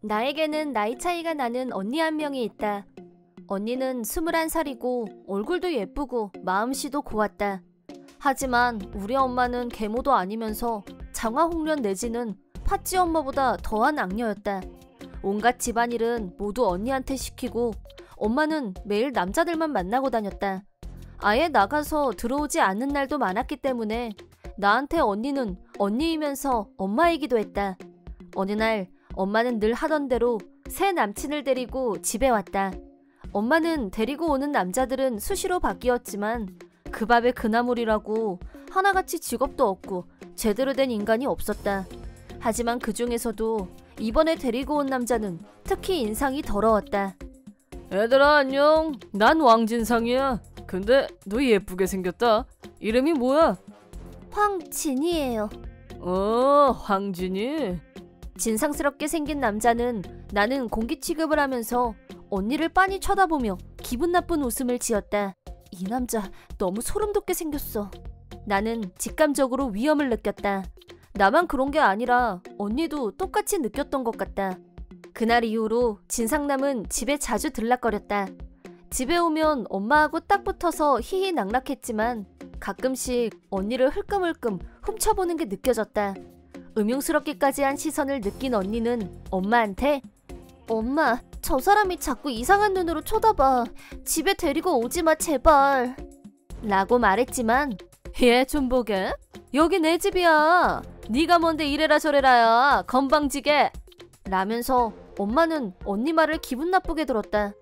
나에게는 나이 차이가 나는 언니 한 명이 있다. 언니는 21살이고 얼굴도 예쁘고 마음씨도 고왔다. 하지만 우리 엄마는 계모도 아니면서 장화홍련 내지는 팥쥐 엄마보다 더한 악녀였다. 온갖 집안일은 모두 언니한테 시키고 엄마는 매일 남자들만 만나고 다녔다. 아예 나가서 들어오지 않는 날도 많았기 때문에 나한테 언니는 언니이면서 엄마이기도 했다. 어느 날 엄마는 늘 하던 대로 새 남친을 데리고 집에 왔다. 엄마는 데리고 오는 남자들은 수시로 바뀌었지만 그 밥에 그나물이라고 하나같이 직업도 없고 제대로 된 인간이 없었다. 하지만 그 중에서도 이번에 데리고 온 남자는 특히 인상이 더러웠다. 얘들아 안녕. 난 왕진상이야. 근데 너 예쁘게 생겼다. 이름이 뭐야? 황진이에요. 황진이? 진상스럽게 생긴 남자는 나는 공기 취급을 하면서 언니를 빤히 쳐다보며 기분 나쁜 웃음을 지었다. 이 남자 너무 소름 돋게 생겼어. 나는 직감적으로 위험을 느꼈다. 나만 그런 게 아니라 언니도 똑같이 느꼈던 것 같다. 그날 이후로 진상남은 집에 자주 들락거렸다. 집에 오면 엄마하고 딱 붙어서 희희낙락했지만 가끔씩 언니를 흘끔흘끔 훔쳐보는 게 느껴졌다. 음흉스럽기까지 한 시선을 느낀 언니는 엄마한테 엄마, 저 사람이 자꾸 이상한 눈으로 쳐다봐. 집에 데리고 오지 마 제발 라고 말했지만 얘 좀 보게. 여기 내 집이야. 네가 뭔데 이래라 저래라야 건방지게 라면서 엄마는 언니 말을 기분 나쁘게 들었다.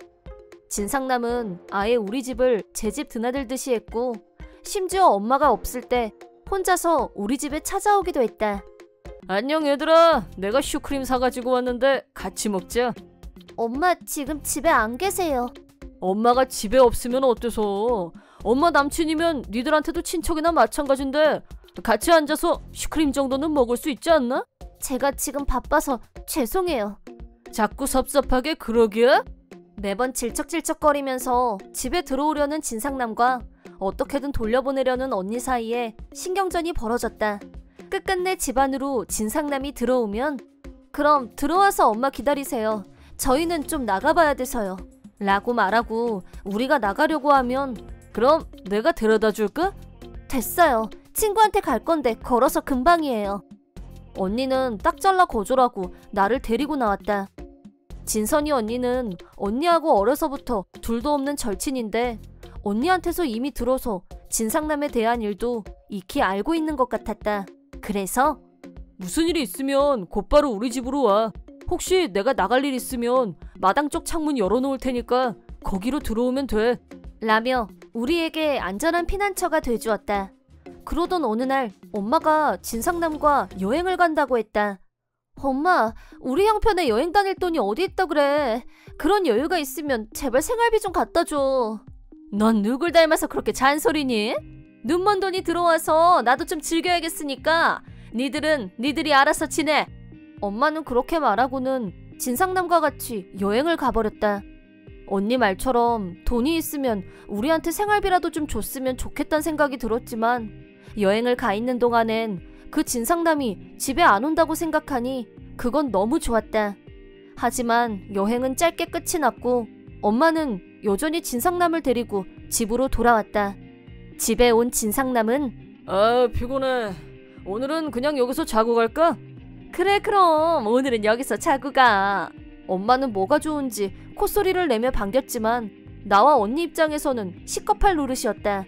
진상남은 아예 우리 집을 제 집 드나들듯이 했고 심지어 엄마가 없을 때 혼자서 우리 집에 찾아오기도 했다. 안녕 얘들아. 내가 슈크림 사가지고 왔는데 같이 먹자. 엄마 지금 집에 안 계세요. 엄마가 집에 없으면 어때서. 엄마 남친이면 니들한테도 친척이나 마찬가지인데 같이 앉아서 슈크림 정도는 먹을 수 있지 않나? 제가 지금 바빠서 죄송해요. 자꾸 섭섭하게 그러기야? 매번 질척질척거리면서 집에 들어오려는 진상남과 어떻게든 돌려보내려는 언니 사이에 신경전이 벌어졌다. 끝끝내 집 안으로 진상남이 들어오면 그럼 들어와서 엄마 기다리세요. 저희는 좀 나가봐야 돼서요. 라고 말하고 우리가 나가려고 하면 그럼 내가 데려다 줄까? 됐어요. 친구한테 갈 건데 걸어서 금방이에요. 언니는 딱 잘라 거절하고 나를 데리고 나왔다. 진선이 언니는 언니하고 어려서부터 둘도 없는 절친인데 언니한테서 이미 들어서 진상남에 대한 일도 익히 알고 있는 것 같았다. 그래서 무슨 일이 있으면 곧바로 우리 집으로 와. 혹시 내가 나갈 일 있으면 마당 쪽 창문 열어놓을 테니까 거기로 들어오면 돼. 라며 우리에게 안전한 피난처가 돼주었다. 그러던 어느 날 엄마가 진상남과 여행을 간다고 했다. 엄마, 우리 형편에 여행 다닐 돈이 어디 있다 그래. 그런 여유가 있으면 제발 생활비 좀 갖다 줘. 넌 누굴 닮아서 그렇게 잔소리니? 눈먼 돈이 들어와서 나도 좀 즐겨야겠으니까 니들은 니들이 알아서 지내. 엄마는 그렇게 말하고는 진상남과 같이 여행을 가버렸다. 언니 말처럼 돈이 있으면 우리한테 생활비라도 좀 줬으면 좋겠다는 생각이 들었지만 여행을 가 있는 동안엔 그 진상남이 집에 안 온다고 생각하니 그건 너무 좋았다. 하지만 여행은 짧게 끝이 났고 엄마는 여전히 진상남을 데리고 집으로 돌아왔다. 집에 온 진상남은 피곤해. 오늘은 그냥 여기서 자고 갈까? 그래 그럼 오늘은 여기서 자고 가. 엄마는 뭐가 좋은지 콧소리를 내며 반겼지만 나와 언니 입장에서는 시겁할 노릇이었다.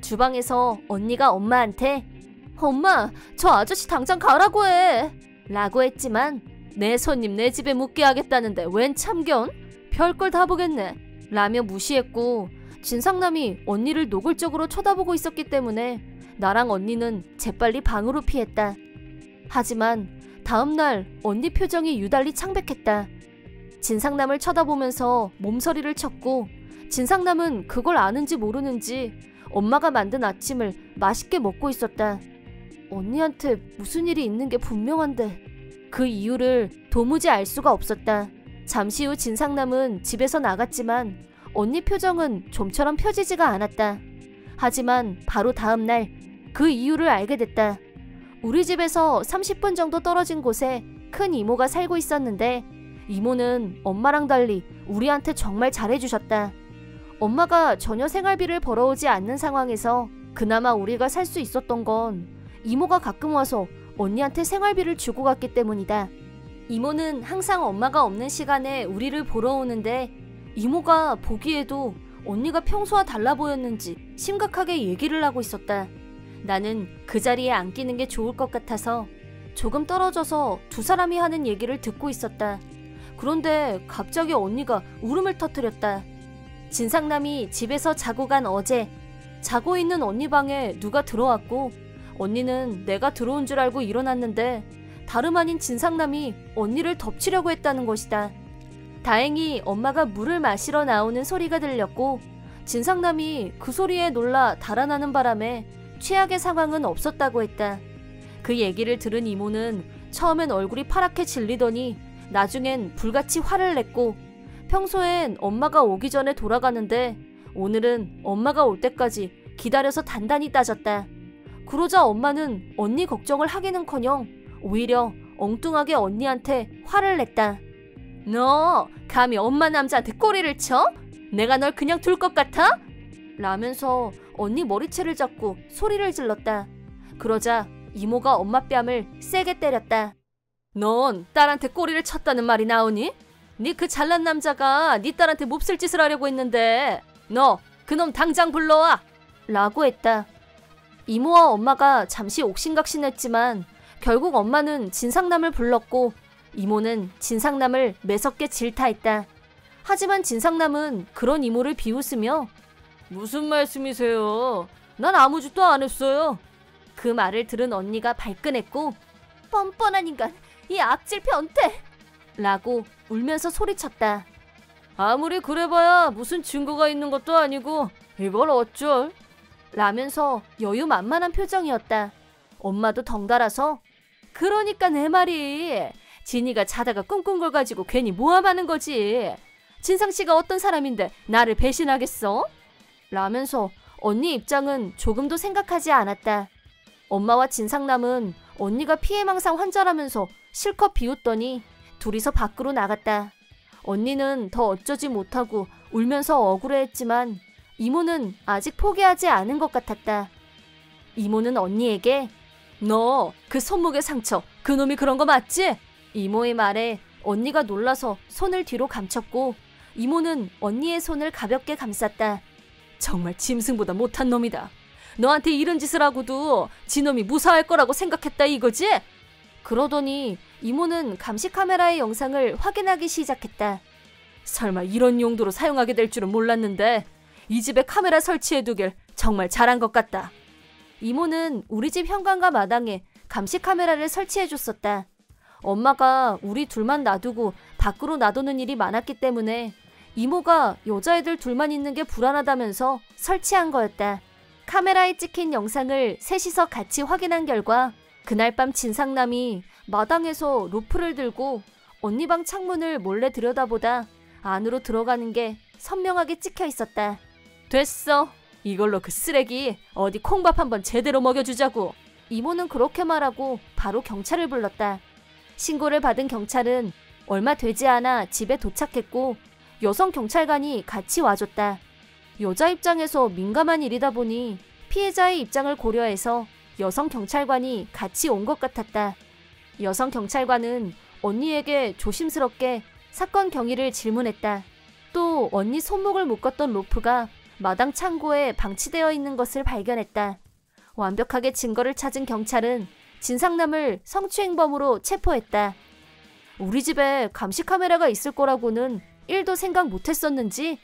주방에서 언니가 엄마한테 엄마, 저 아저씨 당장 가라고 해 라고 했지만 내 손님 내 집에 묵게 하겠다는데 웬 참견? 별걸 다 보겠네 라며 무시했고 진상남이 언니를 노골적으로 쳐다보고 있었기 때문에 나랑 언니는 재빨리 방으로 피했다. 하지만 다음날 언니 표정이 유달리 창백했다. 진상남을 쳐다보면서 몸서리를 쳤고 진상남은 그걸 아는지 모르는지 엄마가 만든 아침을 맛있게 먹고 있었다. 언니한테 무슨 일이 있는 게 분명한데 그 이유를 도무지 알 수가 없었다. 잠시 후 진상남은 집에서 나갔지만 언니 표정은 좀처럼 펴지지가 않았다. 하지만 바로 다음날 그 이유를 알게 됐다. 우리 집에서 30분 정도 떨어진 곳에 큰 이모가 살고 있었는데 이모는 엄마랑 달리 우리한테 정말 잘해주셨다. 엄마가 전혀 생활비를 벌어오지 않는 상황에서 그나마 우리가 살 수 있었던 건 이모가 가끔 와서 언니한테 생활비를 주고 갔기 때문이다. 이모는 항상 엄마가 없는 시간에 우리를 보러 오는데 이모가 보기에도 언니가 평소와 달라 보였는지 심각하게 얘기를 하고 있었다. 나는 그 자리에 앉기는 게 좋을 것 같아서 조금 떨어져서 두 사람이 하는 얘기를 듣고 있었다. 그런데 갑자기 언니가 울음을 터뜨렸다. 진상남이 집에서 자고 간 어제 자고 있는 언니 방에 누가 들어왔고 언니는 내가 들어온 줄 알고 일어났는데 다름 아닌 진상남이 언니를 덮치려고 했다는 것이다. 다행히 엄마가 물을 마시러 나오는 소리가 들렸고 진상남이 그 소리에 놀라 달아나는 바람에 최악의 상황은 없었다고 했다. 그 얘기를 들은 이모는 처음엔 얼굴이 파랗게 질리더니 나중엔 불같이 화를 냈고 평소엔 엄마가 오기 전에 돌아가는데 오늘은 엄마가 올 때까지 기다려서 단단히 따졌다. 그러자 엄마는 언니 걱정을 하기는커녕 오히려 엉뚱하게 언니한테 화를 냈다. 너 감히 엄마 남자한테 꼬리를 쳐? 내가 널 그냥 둘 것 같아? 라면서 언니 머리채를 잡고 소리를 질렀다. 그러자 이모가 엄마 뺨을 세게 때렸다. 넌 딸한테 꼬리를 쳤다는 말이 나오니? 네 그 잘난 남자가 네 딸한테 몹쓸 짓을 하려고 했는데 너 그놈 당장 불러와! 라고 했다. 이모와 엄마가 잠시 옥신각신했지만 결국 엄마는 진상남을 불렀고 이모는 진상남을 매섭게 질타했다. 하지만 진상남은 그런 이모를 비웃으며 무슨 말씀이세요? 난 아무 짓도 안 했어요. 그 말을 들은 언니가 발끈했고 뻔뻔한 인간, 이 악질 변태! 라고 울면서 소리쳤다. 아무리 그래봐야 무슨 증거가 있는 것도 아니고 이걸 어쩔? 라면서 여유만만한 표정이었다. 엄마도 덩달아서 그러니까 내 말이 진이가 자다가 꿈꾼 걸 가지고 괜히 모함하는 거지. 진상씨가 어떤 사람인데 나를 배신하겠어? 라면서 언니 입장은 조금도 생각하지 않았다. 엄마와 진상남은 언니가 피해망상 환자라면서 실컷 비웃더니 둘이서 밖으로 나갔다. 언니는 더 어쩌지 못하고 울면서 억울해했지만 이모는 아직 포기하지 않은 것 같았다. 이모는 언니에게 너 그 손목의 상처 그놈이 그런 거 맞지? 이모의 말에 언니가 놀라서 손을 뒤로 감췄고 이모는 언니의 손을 가볍게 감쌌다. 정말 짐승보다 못한 놈이다. 너한테 이런 짓을 하고도 지놈이 무사할 거라고 생각했다 이거지? 그러더니 이모는 감시 카메라의 영상을 확인하기 시작했다. 설마 이런 용도로 사용하게 될 줄은 몰랐는데 이 집에 카메라 설치해두길 정말 잘한 것 같다. 이모는 우리 집 현관과 마당에 감시 카메라를 설치해줬었다. 엄마가 우리 둘만 놔두고 밖으로 놔두는 일이 많았기 때문에 이모가 여자애들 둘만 있는 게 불안하다면서 설치한 거였다. 카메라에 찍힌 영상을 셋이서 같이 확인한 결과 그날 밤 진상남이 마당에서 로프를 들고 언니 방 창문을 몰래 들여다보다 안으로 들어가는 게 선명하게 찍혀 있었다. 됐어. 이걸로 그 쓰레기 어디 콩밥 한번 제대로 먹여주자고. 이모는 그렇게 말하고 바로 경찰을 불렀다. 신고를 받은 경찰은 얼마 되지 않아 집에 도착했고 여성 경찰관이 같이 와줬다. 여자 입장에서 민감한 일이다 보니 피해자의 입장을 고려해서 여성 경찰관이 같이 온 것 같았다. 여성 경찰관은 언니에게 조심스럽게 사건 경위를 질문했다. 또 언니 손목을 묶었던 로프가 마당 창고에 방치되어 있는 것을 발견했다. 완벽하게 증거를 찾은 경찰은 진상남을 성추행범으로 체포했다. 우리 집에 감시 카메라가 있을 거라고는 1도 생각 못했었는지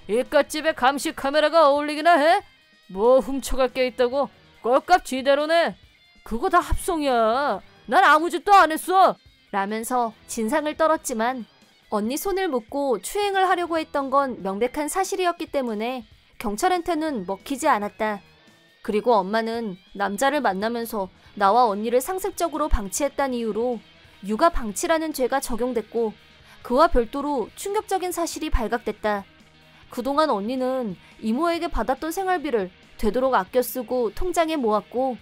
이깟집에 감시 카메라가 어울리기나 해? 뭐 훔쳐갈 게 있다고 꼴값 지대로네. 그거 다 합성이야. 난 아무 짓도 안 했어. 라면서 진상을 떨었지만 언니 손을 묶고 추행을 하려고 했던 건 명백한 사실이었기 때문에 경찰한테는 먹히지 않았다. 그리고 엄마는 남자를 만나면서 나와 언니를 상습적으로 방치했다는 이유로 육아 방치라는 죄가 적용됐고 그와 별도로 충격적인 사실이 발각됐다. 그동안 언니는 이모에게 받았던 생활비를 되도록 아껴 쓰고 통장에 모았고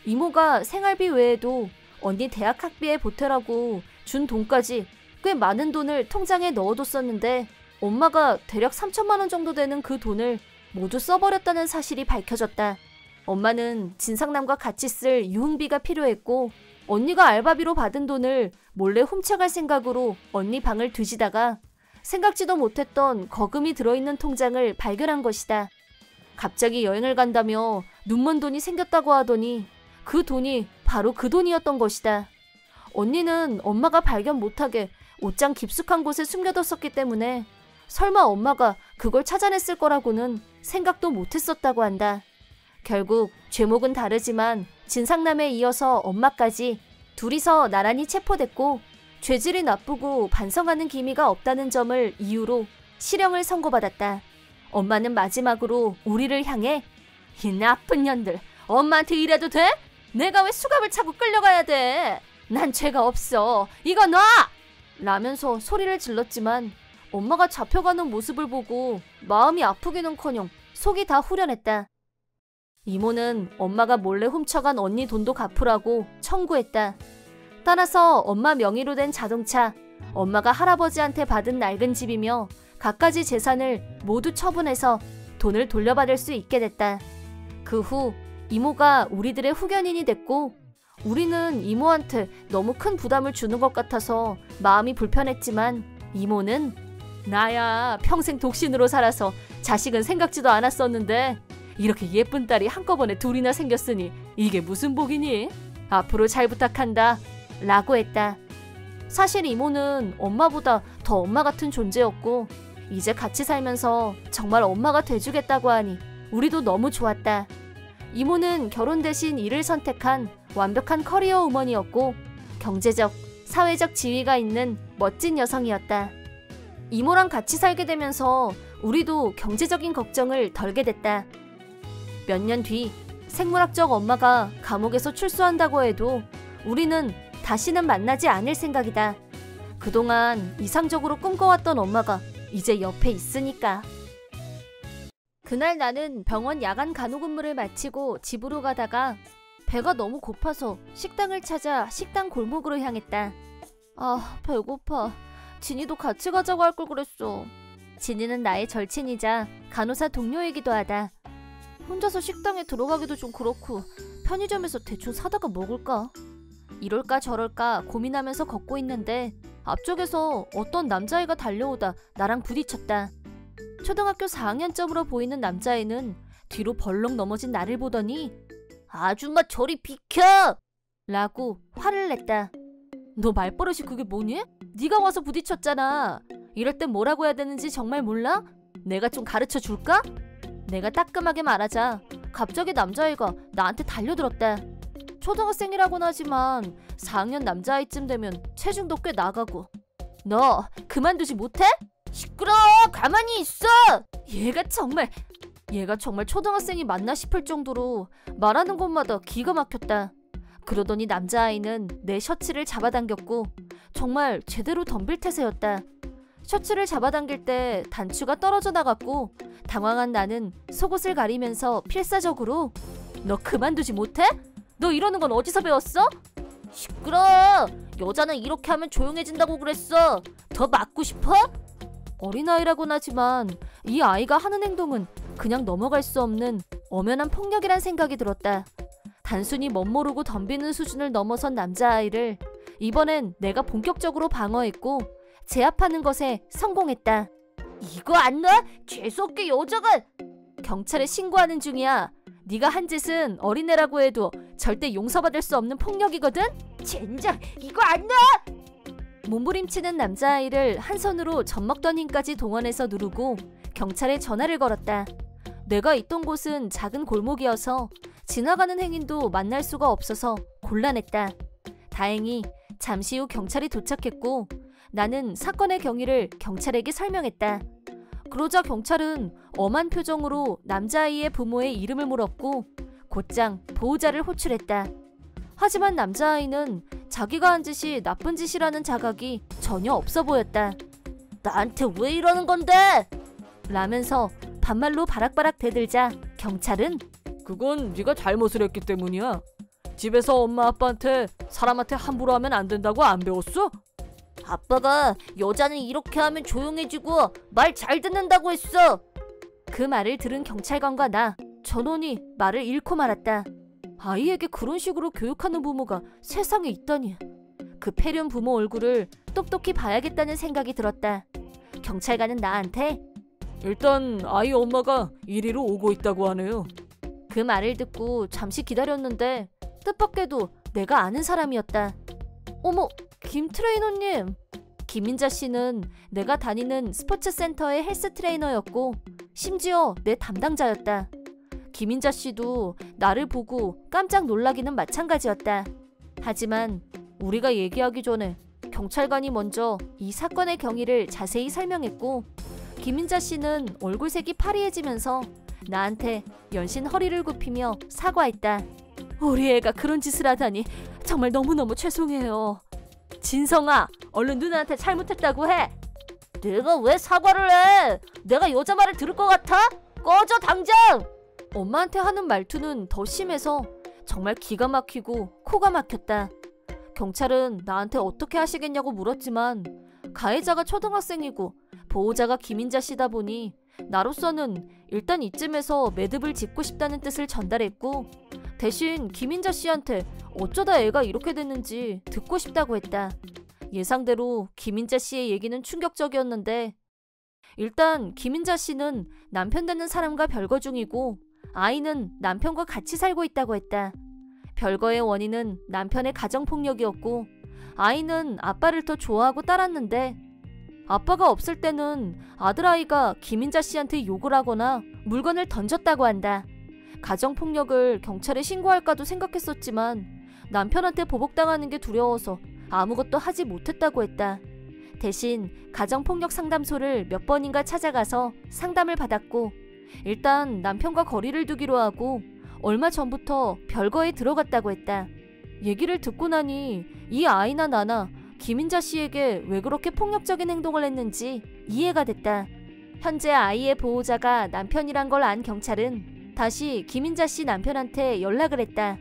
이모가 생활비 외에도 언니 대학 학비에 보태라고 준 돈까지 꽤 많은 돈을 통장에 넣어뒀었는데 엄마가 대략 3천만 원 정도 되는 그 돈을 모두 써버렸다는 사실이 밝혀졌다. 엄마는 진상남과 같이 쓸 유흥비가 필요했고 언니가 알바비로 받은 돈을 몰래 훔쳐갈 생각으로 언니 방을 뒤지다가 생각지도 못했던 거금이 들어있는 통장을 발견한 것이다. 갑자기 여행을 간다며 눈먼 돈이 생겼다고 하더니 그 돈이 바로 그 돈이었던 것이다. 언니는 엄마가 발견 못하게 옷장 깊숙한 곳에 숨겨뒀었기 때문에 설마 엄마가 그걸 찾아냈을 거라고는 생각도 못했었다고 한다. 결국 죄목은 다르지만 진상남에 이어서 엄마까지 둘이서 나란히 체포됐고 죄질이 나쁘고 반성하는 기미가 없다는 점을 이유로 실형을 선고받았다. 엄마는 마지막으로 우리를 향해 이 나쁜 년들, 엄마한테 이래도 돼? 내가 왜 수갑을 차고 끌려가야 돼? 난 죄가 없어. 이거 놔! 라면서 소리를 질렀지만 엄마가 잡혀가는 모습을 보고 마음이 아프기는커녕 속이 다 후련했다. 이모는 엄마가 몰래 훔쳐간 언니 돈도 갚으라고 청구했다. 따라서 엄마 명의로 된 자동차, 엄마가 할아버지한테 받은 낡은 집이며 갖가지 재산을 모두 처분해서 돈을 돌려받을 수 있게 됐다. 그 후 이모가 우리들의 후견인이 됐고 우리는 이모한테 너무 큰 부담을 주는 것 같아서 마음이 불편했지만 이모는 나야 평생 독신으로 살아서 자식은 생각지도 않았었는데 이렇게 예쁜 딸이 한꺼번에 둘이나 생겼으니 이게 무슨 복이니? 앞으로 잘 부탁한다 라고 했다. 사실 이모는 엄마보다 더 엄마 같은 존재였고 이제 같이 살면서 정말 엄마가 돼주겠다고 하니 우리도 너무 좋았다. 이모는 결혼 대신 일을 선택한 완벽한 커리어 우먼이었고 경제적, 사회적 지위가 있는 멋진 여성이었다. 이모랑 같이 살게 되면서 우리도 경제적인 걱정을 덜게 됐다. 몇 년 뒤 생물학적 엄마가 감옥에서 출소한다고 해도 우리는 다시는 만나지 않을 생각이다. 그동안 이상적으로 꿈꿔왔던 엄마가 이제 옆에 있으니까. 그날 나는 병원 야간 간호근무를 마치고 집으로 가다가 배가 너무 고파서 식당을 찾아 식당 골목으로 향했다. 아, 배고파. 진이도 같이 가자고 할 걸 그랬어. 진이는 나의 절친이자 간호사 동료이기도 하다. 혼자서 식당에 들어가기도 좀 그렇고 편의점에서 대충 사다가 먹을까? 이럴까 저럴까 고민하면서 걷고 있는데 앞쪽에서 어떤 남자애가 달려오다 나랑 부딪혔다. 초등학교 4학년쯤으로 보이는 남자애는 뒤로 벌렁 넘어진 나를 보더니 아줌마 저리 비켜! 라고 화를 냈다. 너 말버릇이 그게 뭐니? 네가 와서 부딪혔잖아. 이럴 땐 뭐라고 해야 되는지 정말 몰라? 내가 좀 가르쳐 줄까? 내가 따끔하게 말하자 갑자기 남자애가 나한테 달려들었다. 초등학생이라고는 하지만 4학년 남자아이쯤 되면 체중도 꽤 나가고. 너 그만두지 못해? 시끄러워! 가만히 있어! 얘가 정말 초등학생이 맞나 싶을 정도로 말하는 것마다 기가 막혔다. 그러더니 남자아이는 내 셔츠를 잡아당겼고 정말 제대로 덤빌 태세였다. 셔츠를 잡아당길 때 단추가 떨어져 나갔고 당황한 나는 속옷을 가리면서 필사적으로 너 그만두지 못해? 너 이러는 건 어디서 배웠어? 시끄러워! 여자는 이렇게 하면 조용해진다고 그랬어. 더 맞고 싶어? 어린아이라고는 하지만 이 아이가 하는 행동은 그냥 넘어갈 수 없는 엄연한 폭력이란 생각이 들었다. 단순히 멋모르고 덤비는 수준을 넘어선 남자아이를 이번엔 내가 본격적으로 방어했고 제압하는 것에 성공했다. 이거 안 놔? 재수없게 여자가! 경찰에 신고하는 중이야. 네가 한 짓은 어린애라고 해도 절대 용서받을 수 없는 폭력이거든? 젠장! 이거 안 놔! 몸부림치는 남자아이를 한 손으로 젖먹던 힘까지 동원해서 누르고 경찰에 전화를 걸었다. 내가 있던 곳은 작은 골목이어서 지나가는 행인도 만날 수가 없어서 곤란했다. 다행히 잠시 후 경찰이 도착했고 나는 사건의 경위를 경찰에게 설명했다. 그러자 경찰은 엄한 표정으로 남자아이의 부모의 이름을 물었고 곧장 보호자를 호출했다. 하지만 남자아이는 자기가 한 짓이 나쁜 짓이라는 자각이 전혀 없어 보였다. 나한테 왜 이러는 건데? 라면서 반말로 바락바락 대들자 경찰은 그건 네가 잘못을 했기 때문이야. 집에서 엄마 아빠한테 사람한테 함부로 하면 안 된다고 안 배웠어? 아빠가 여자는 이렇게 하면 조용해지고 말 잘 듣는다고 했어. 그 말을 들은 경찰관과 나, 전원이 말을 잃고 말았다. 아이에게 그런 식으로 교육하는 부모가 세상에 있다니. 그 폐륜 부모 얼굴을 똑똑히 봐야겠다는 생각이 들었다. 경찰관은 나한테 일단 아이 엄마가 이리로 오고 있다고 하네요. 그 말을 듣고 잠시 기다렸는데 뜻밖에도 내가 아는 사람이었다. 어머, 김 트레이너님. 김민자 씨는 내가 다니는 스포츠 센터의 헬스 트레이너였고 심지어 내 담당자였다. 김민자 씨도 나를 보고 깜짝 놀라기는 마찬가지였다. 하지만 우리가 얘기하기 전에 경찰관이 먼저 이 사건의 경위를 자세히 설명했고 김민자 씨는 얼굴색이 파리해지면서 나한테 연신 허리를 굽히며 사과했다. 우리 애가 그런 짓을 하다니 정말 너무너무 죄송해요. 진성아, 얼른 누나한테 잘못했다고 해. 내가 왜 사과를 해? 내가 여자 말을 들을 것 같아? 꺼져 당장! 엄마한테 하는 말투는 더 심해서 정말 기가 막히고 코가 막혔다. 경찰은 나한테 어떻게 하시겠냐고 물었지만 가해자가 초등학생이고 보호자가 김민자 씨다 보니 나로서는 일단 이쯤에서 매듭을 짓고 싶다는 뜻을 전달했고 대신 김민자 씨한테 어쩌다 애가 이렇게 됐는지 듣고 싶다고 했다. 예상대로 김민자 씨의 얘기는 충격적이었는데 일단 김민자 씨는 남편 되는 사람과 별거 중이고 아이는 남편과 같이 살고 있다고 했다. 별거의 원인은 남편의 가정폭력이었고 아이는 아빠를 더 좋아하고 따랐는데 아빠가 없을 때는 아들아이가 김민자 씨한테 욕을 하거나 물건을 던졌다고 한다. 가정폭력을 경찰에 신고할까도 생각했었지만 남편한테 보복당하는 게 두려워서 아무것도 하지 못했다고 했다. 대신 가정폭력 상담소를 몇 번인가 찾아가서 상담을 받았고 일단 남편과 거리를 두기로 하고 얼마 전부터 별거에 들어갔다고 했다. 얘기를 듣고 나니 이 아이나 나나 김민자 씨에게 왜 그렇게 폭력적인 행동을 했는지 이해가 됐다. 현재 아이의 보호자가 남편이란 걸 안 경찰은 다시 김민자 씨 남편한테 연락을 했다.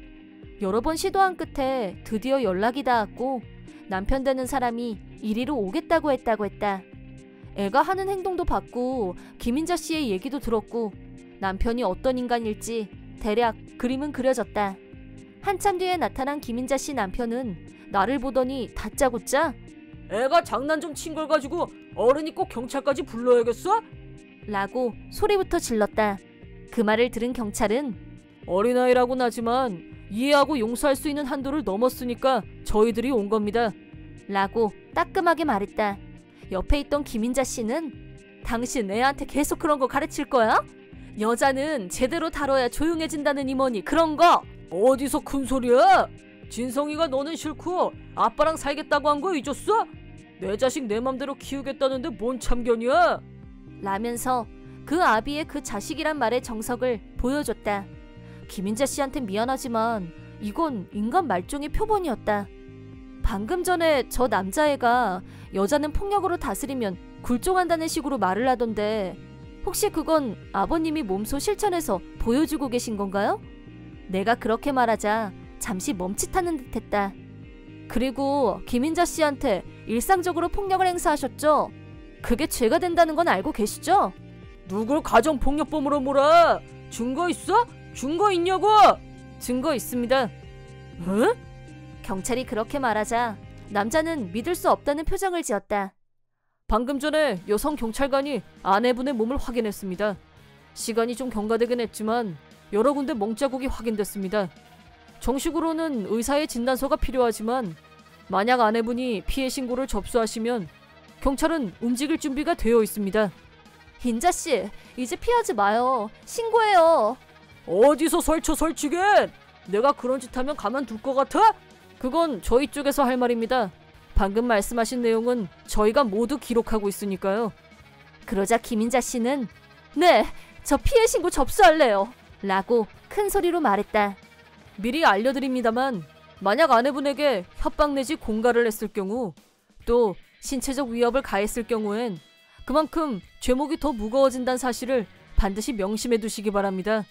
여러 번 시도한 끝에 드디어 연락이 닿았고 남편 되는 사람이 이리로 오겠다고 했다. 애가 하는 행동도 봤고 김민자 씨의 얘기도 들었고 남편이 어떤 인간일지 대략 그림은 그려졌다. 한참 뒤에 나타난 김민자 씨 남편은 나를 보더니 다짜고짜 애가 장난 좀 친 걸 가지고 어른이 꼭 경찰까지 불러야겠어? 라고 소리부터 질렀다. 그 말을 들은 경찰은 어린아이라고는 하지만 이해하고 용서할 수 있는 한도를 넘었으니까 저희들이 온 겁니다. 라고 따끔하게 말했다. 옆에 있던 김민자 씨는 당신 애한테 계속 그런 거 가르칠 거야? 여자는 제대로 다뤄야 조용해진다는 이모니 그런 거! 어디서 큰 소리야? 진성이가 너는 싫고 아빠랑 살겠다고 한 거 잊었어? 내 자식 내 맘대로 키우겠다는데 뭔 참견이야? 라면서 그 아비의 그 자식이란 말의 정석을 보여줬다. 김민자 씨한테 미안하지만 이건 인간 말종의 표본이었다. 방금 전에 저 남자애가 여자는 폭력으로 다스리면 굴종한다는 식으로 말을 하던데 혹시 그건 아버님이 몸소 실천해서 보여주고 계신 건가요? 내가 그렇게 말하자 잠시 멈칫하는 듯했다. 그리고 김민자 씨한테 일상적으로 폭력을 행사하셨죠? 그게 죄가 된다는 건 알고 계시죠? 누굴 가정폭력범으로 몰아? 증거 있어? 증거 있냐고? 증거 있습니다. 응? 경찰이 그렇게 말하자 남자는 믿을 수 없다는 표정을 지었다. 방금 전에 여성 경찰관이 아내분의 몸을 확인했습니다. 시간이 좀 경과되긴 했지만 여러 군데 멍자국이 확인됐습니다. 정식으로는 의사의 진단서가 필요하지만 만약 아내분이 피해 신고를 접수하시면 경찰은 움직일 준비가 되어 있습니다. 인자씨, 이제 피하지 마요. 신고해요. 어디서 설치겐! 내가 그런 짓 하면 가만둘 것 같아? 그건 저희 쪽에서 할 말입니다. 방금 말씀하신 내용은 저희가 모두 기록하고 있으니까요. 그러자 김인자 씨는 네, 저 피해 신고 접수할래요. 라고 큰 소리로 말했다. 미리 알려드립니다만 만약 아내분에게 협박 내지 공갈을 했을 경우 또 신체적 위협을 가했을 경우엔 그만큼 죄목이 더 무거워진다는 사실을 반드시 명심해 두시기 바랍니다.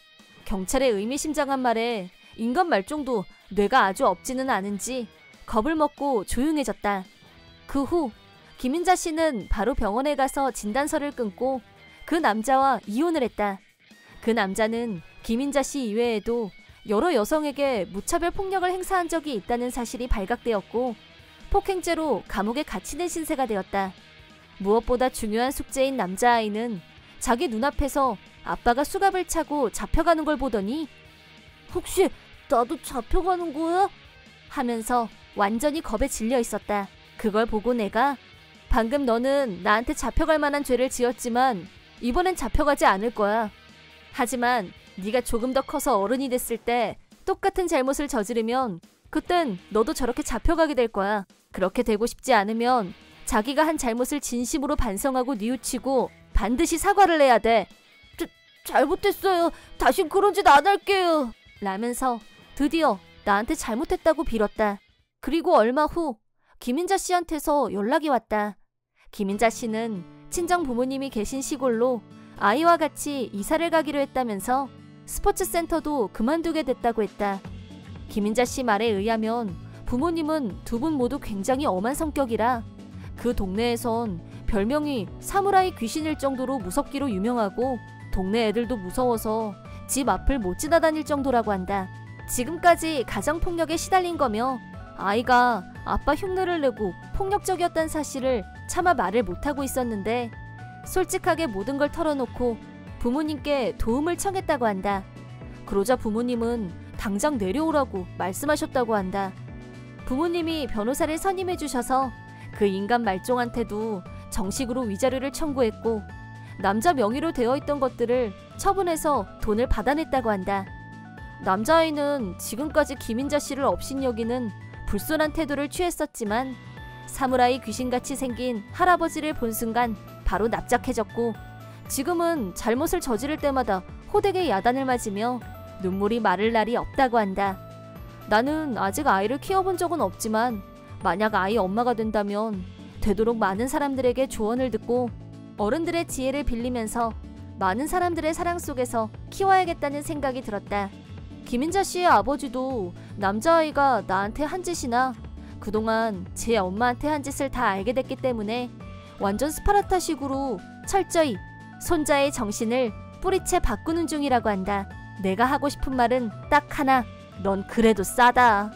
경찰의 의미심장한 말에 인간 말종도 뇌가 아주 없지는 않은지 겁을 먹고 조용해졌다. 그 후 김인자 씨는 바로 병원에 가서 진단서를 끊고 그 남자와 이혼을 했다. 그 남자는 김인자 씨 이외에도 여러 여성에게 무차별 폭력을 행사한 적이 있다는 사실이 발각되었고 폭행죄로 감옥에 갇히는 신세가 되었다. 무엇보다 중요한 숙제인 남자아이는 자기 눈앞에서 아빠가 수갑을 차고 잡혀가는 걸 보더니 혹시 나도 잡혀가는 거야? 하면서 완전히 겁에 질려 있었다. 그걸 보고 내가 방금 너는 나한테 잡혀갈 만한 죄를 지었지만 이번엔 잡혀가지 않을 거야. 하지만 네가 조금 더 커서 어른이 됐을 때 똑같은 잘못을 저지르면 그땐 너도 저렇게 잡혀가게 될 거야. 그렇게 되고 싶지 않으면 자기가 한 잘못을 진심으로 반성하고 뉘우치고 반드시 사과를 해야 돼. 잘못했어요. 다신 그런 짓 안 할게요. 라면서 드디어 나한테 잘못했다고 빌었다. 그리고 얼마 후 김인자 씨한테서 연락이 왔다. 김인자 씨는 친정 부모님이 계신 시골로 아이와 같이 이사를 가기로 했다면서 스포츠 센터도 그만두게 됐다고 했다. 김인자 씨 말에 의하면 부모님은 두 분 모두 굉장히 엄한 성격이라 그 동네에선 별명이 사무라이 귀신일 정도로 무섭기로 유명하고 동네 애들도 무서워서 집 앞을 못 지나다닐 정도라고 한다. 지금까지 가정폭력에 시달린 거며 아이가 아빠 흉내를 내고 폭력적이었다는 사실을 차마 말을 못하고 있었는데 솔직하게 모든 걸 털어놓고 부모님께 도움을 청했다고 한다. 그러자 부모님은 당장 내려오라고 말씀하셨다고 한다. 부모님이 변호사를 선임해 주셔서 그 인간 말종한테도 정식으로 위자료를 청구했고 남자 명의로 되어 있던 것들을 처분해서 돈을 받아냈다고 한다. 남자아이는 지금까지 김인자 씨를 업신여기는 불손한 태도를 취했었지만 사무라이 귀신같이 생긴 할아버지를 본 순간 바로 납작해졌고 지금은 잘못을 저지를 때마다 호되게 야단을 맞으며 눈물이 마를 날이 없다고 한다. 나는 아직 아이를 키워본 적은 없지만 만약 아이 엄마가 된다면 되도록 많은 사람들에게 조언을 듣고 어른들의 지혜를 빌리면서 많은 사람들의 사랑 속에서 키워야겠다는 생각이 들었다. 김인자 씨의 아버지도 남자아이가 나한테 한 짓이나 그동안 제 엄마한테 한 짓을 다 알게 됐기 때문에 완전 스파르타식으로 철저히 손자의 정신을 뿌리채 바꾸는 중이라고 한다. 내가 하고 싶은 말은 딱 하나. 넌 그래도 싸다.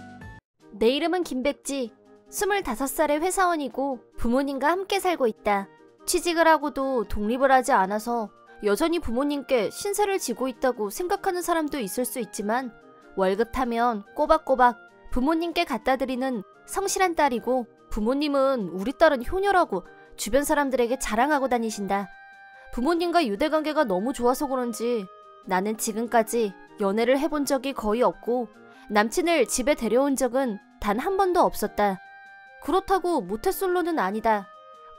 내 이름은 김백지. 25살의 회사원이고 부모님과 함께 살고 있다. 취직을 하고도 독립을 하지 않아서 여전히 부모님께 신세를 지고 있다고 생각하는 사람도 있을 수 있지만 월급 타면 꼬박꼬박 부모님께 갖다 드리는 성실한 딸이고 부모님은 우리 딸은 효녀라고 주변 사람들에게 자랑하고 다니신다. 부모님과 유대관계가 너무 좋아서 그런지 나는 지금까지 연애를 해본 적이 거의 없고 남친을 집에 데려온 적은 단 한 번도 없었다. 그렇다고 모태솔로는 아니다.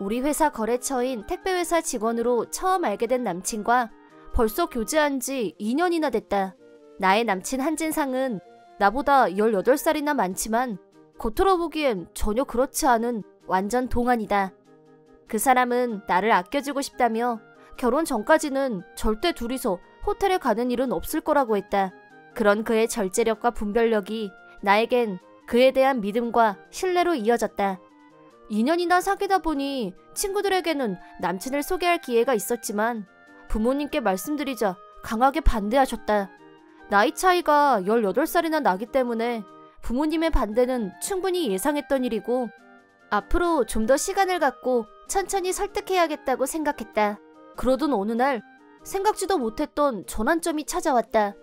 우리 회사 거래처인 택배회사 직원으로 처음 알게 된 남친과 벌써 교제한 지 2년이나 됐다. 나의 남친 한진상은 나보다 18살이나 많지만 겉으로 보기엔 전혀 그렇지 않은 완전 동안이다. 그 사람은 나를 아껴주고 싶다며 결혼 전까지는 절대 둘이서 호텔에 가는 일은 없을 거라고 했다. 그런 그의 절제력과 분별력이 나에겐 그에 대한 믿음과 신뢰로 이어졌다. 2년이나 사귀다 보니 친구들에게는 남친을 소개할 기회가 있었지만 부모님께 말씀드리자 강하게 반대하셨다. 나이 차이가 18살이나 나기 때문에 부모님의 반대는 충분히 예상했던 일이고 앞으로 좀 더 시간을 갖고 천천히 설득해야겠다고 생각했다. 그러던 어느 날 생각지도 못했던 전환점이 찾아왔다.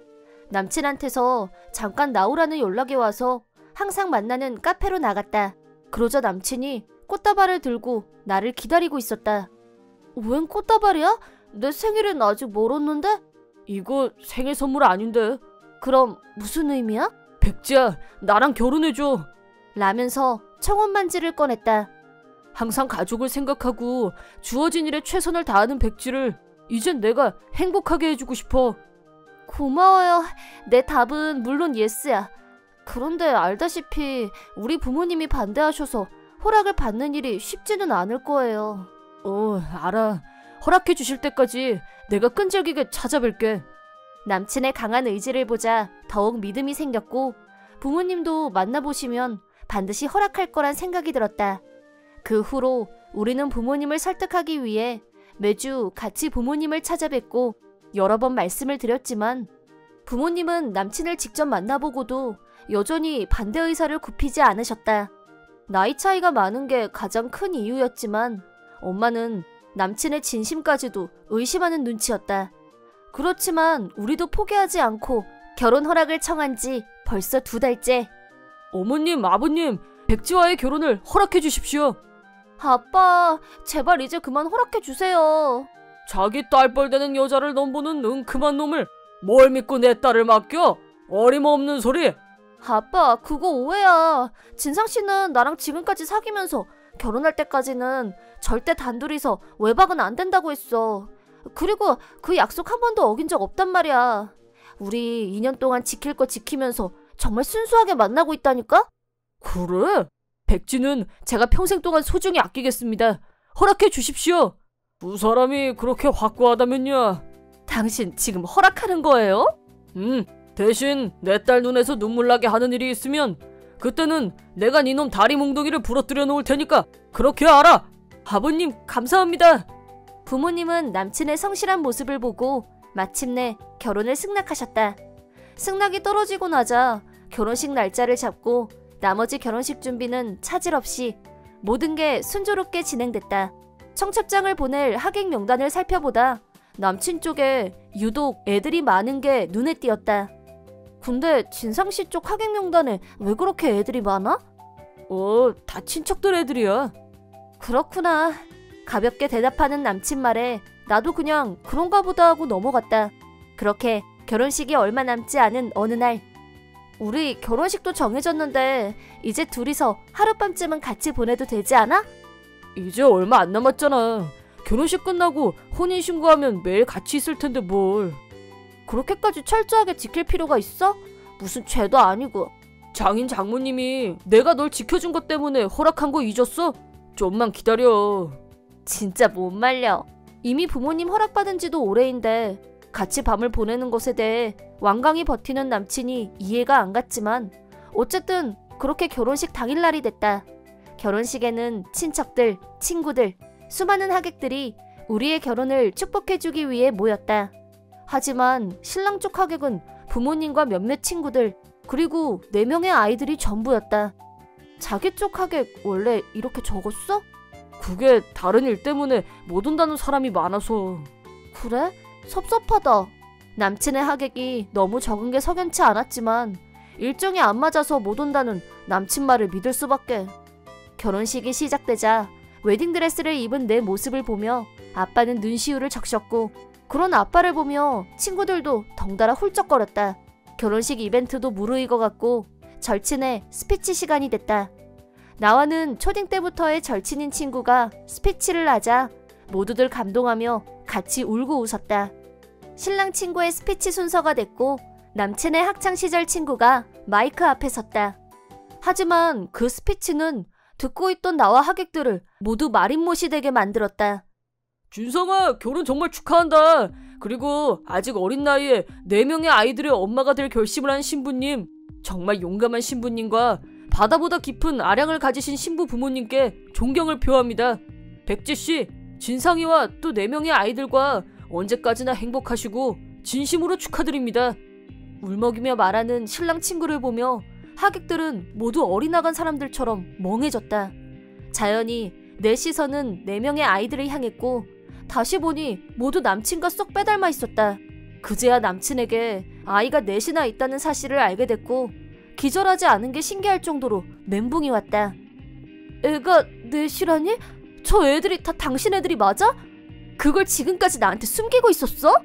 남친한테서 잠깐 나오라는 연락이 와서 항상 만나는 카페로 나갔다. 그러자 남친이 꽃다발을 들고 나를 기다리고 있었다. 웬 꽃다발이야? 내 생일은 아직 멀었는데? 이거 생일 선물 아닌데. 그럼 무슨 의미야? 백지야, 나랑 결혼해줘. 라면서 청혼 반지를 꺼냈다. 항상 가족을 생각하고 주어진 일에 최선을 다하는 백지를 이젠 내가 행복하게 해주고 싶어. 고마워요. 내 답은 물론 예스야. 그런데 알다시피 우리 부모님이 반대하셔서 허락을 받는 일이 쉽지는 않을 거예요. 알아. 허락해 주실 때까지 내가 끈질기게 찾아뵐게. 남친의 강한 의지를 보자 더욱 믿음이 생겼고 부모님도 만나보시면 반드시 허락할 거란 생각이 들었다. 그 후로 우리는 부모님을 설득하기 위해 매주 같이 부모님을 찾아뵙고 여러 번 말씀을 드렸지만 부모님은 남친을 직접 만나보고도 여전히 반대 의사를 굽히지 않으셨다. 나이 차이가 많은 게 가장 큰 이유였지만 엄마는 남친의 진심까지도 의심하는 눈치였다. 그렇지만 우리도 포기하지 않고 결혼 허락을 청한 지 벌써 2달째. 어머님, 아버님, 백지와의 결혼을 허락해 주십시오. 아빠, 제발 이제 그만 허락해 주세요. 자기 딸뻘 되는 여자를 넘보는 은큼한 놈을 뭘 믿고 내 딸을 맡겨? 어림없는 소리. 아빠, 그거 오해야. 진상 씨는 나랑 지금까지 사귀면서 결혼할 때까지는 절대 단둘이서 외박은 안 된다고 했어. 그리고 그 약속 한 번도 어긴 적 없단 말이야. 우리 2년 동안 지킬 거 지키면서 정말 순수하게 만나고 있다니까? 그래? 백지는 제가 평생 동안 소중히 아끼겠습니다. 허락해 주십시오. 두 사람이 그렇게 확고하다면요. 당신 지금 허락하는 거예요? 대신 내 딸 눈에서 눈물 나게 하는 일이 있으면 그때는 내가 니놈 다리 몽둥이를 부러뜨려 놓을 테니까 그렇게 알아. 아버님, 감사합니다. 부모님은 남친의 성실한 모습을 보고 마침내 결혼을 승낙하셨다. 승낙이 떨어지고 나자 결혼식 날짜를 잡고 나머지 결혼식 준비는 차질 없이 모든 게 순조롭게 진행됐다. 청첩장을 보낼 하객 명단을 살펴보다 남친 쪽에 유독 애들이 많은 게 눈에 띄었다. 근데 진상씨 쪽 하객 명단에 왜 그렇게 애들이 많아? 다 친척들 애들이야. 그렇구나. 가볍게 대답하는 남친 말에 나도 그냥 그런가 보다 하고 넘어갔다. 그렇게 결혼식이 얼마 남지 않은 어느 날, 우리 결혼식도 정해졌는데 이제 둘이서 하룻밤쯤은 같이 보내도 되지 않아? 이제 얼마 안 남았잖아. 결혼식 끝나고 혼인신고하면 매일 같이 있을 텐데 뭘. 그렇게까지 철저하게 지킬 필요가 있어? 무슨 죄도 아니고. 장인 장모님이 내가 널 지켜준 것 때문에 허락한 거 잊었어? 좀만 기다려. 진짜 못 말려. 이미 부모님 허락받은 지도 오래인데 같이 밤을 보내는 것에 대해 완강히 버티는 남친이 이해가 안 갔지만 어쨌든 그렇게 결혼식 당일날이 됐다. 결혼식에는 친척들, 친구들, 수많은 하객들이 우리의 결혼을 축복해주기 위해 모였다. 하지만 신랑 쪽 하객은 부모님과 몇몇 친구들, 그리고 4명의 아이들이 전부였다. 자기 쪽 하객 원래 이렇게 적었어? 그게 다른 일 때문에 못 온다는 사람이 많아서. 그래? 섭섭하다. 남친의 하객이 너무 적은 게 석연치 않았지만 일정이 안 맞아서 못 온다는 남친 말을 믿을 수밖에. 결혼식이 시작되자 웨딩드레스를 입은 내 모습을 보며 아빠는 눈시울을 적셨고 그런 아빠를 보며 친구들도 덩달아 훌쩍거렸다. 결혼식 이벤트도 무르익어갔고 절친의 스피치 시간이 됐다. 나와는 초딩 때부터의 절친인 친구가 스피치를 하자 모두들 감동하며 같이 울고 웃었다. 신랑 친구의 스피치 순서가 됐고 남친의 학창시절 친구가 마이크 앞에 섰다. 하지만 그 스피치는 듣고 있던 나와 하객들을 모두 마린못이 되게 만들었다. 준성아, 결혼 정말 축하한다. 그리고 아직 어린 나이에 4명의 아이들의 엄마가 될 결심을 한 신부님, 정말 용감한 신부님과 바다보다 깊은 아량을 가지신 신부 부모님께 존경을 표합니다. 백지씨, 진상이와 또 4명의 아이들과 언제까지나 행복하시고 진심으로 축하드립니다. 울먹이며 말하는 신랑 친구를 보며 하객들은 모두 어리나간 사람들처럼 멍해졌다. 자연히 내 시선은 4명의 아이들을 향했고 다시 보니 모두 남친과 쏙 빼닮아 있었다. 그제야 남친에게 아이가 넷이나 있다는 사실을 알게 됐고 기절하지 않은 게 신기할 정도로 멘붕이 왔다. 애가 넷이라니? 저 애들이 다 당신 애들이 맞아? 그걸 지금까지 나한테 숨기고 있었어?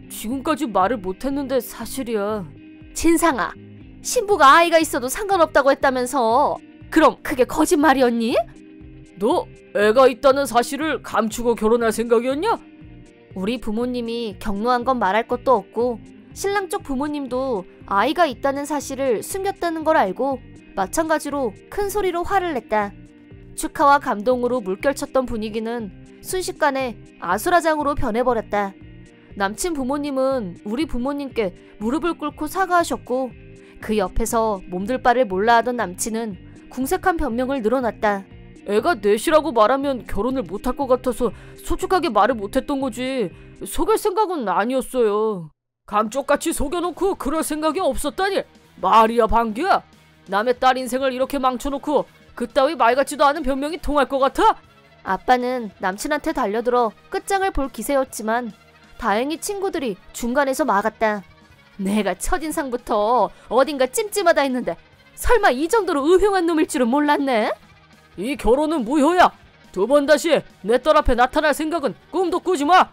지금까지 말을 못했는데 사실이야. 진상아, 신부가 아이가 있어도 상관없다고 했다면서. 그럼 그게 거짓말이었니? 너 애가 있다는 사실을 감추고 결혼할 생각이었냐? 우리 부모님이 격노한 건 말할 것도 없고 신랑 쪽 부모님도 아이가 있다는 사실을 숨겼다는 걸 알고 마찬가지로 큰 소리로 화를 냈다. 축하와 감동으로 물결쳤던 분위기는 순식간에 아수라장으로 변해버렸다. 남친 부모님은 우리 부모님께 무릎을 꿇고 사과하셨고 그 옆에서 몸둘 바를 몰라 하던 남친은 궁색한 변명을 늘어놨다. 애가 넷이라고 말하면 결혼을 못할 것 같아서 솔직하게 말을 못했던 거지. 속일 생각은 아니었어요. 감쪽같이 속여놓고 그럴 생각이 없었다니. 말이야 방귀야. 남의 딸 인생을 이렇게 망쳐놓고 그따위 말 같지도 않은 변명이 통할 것 같아? 아빠는 남친한테 달려들어 끝장을 볼 기세였지만 다행히 친구들이 중간에서 막았다. 내가 첫인상부터 어딘가 찜찜하다 했는데 설마 이 정도로 의흉한 놈일 줄은 몰랐네. 이 결혼은 무효야. 2번 다시 내 딸 앞에 나타날 생각은 꿈도 꾸지 마.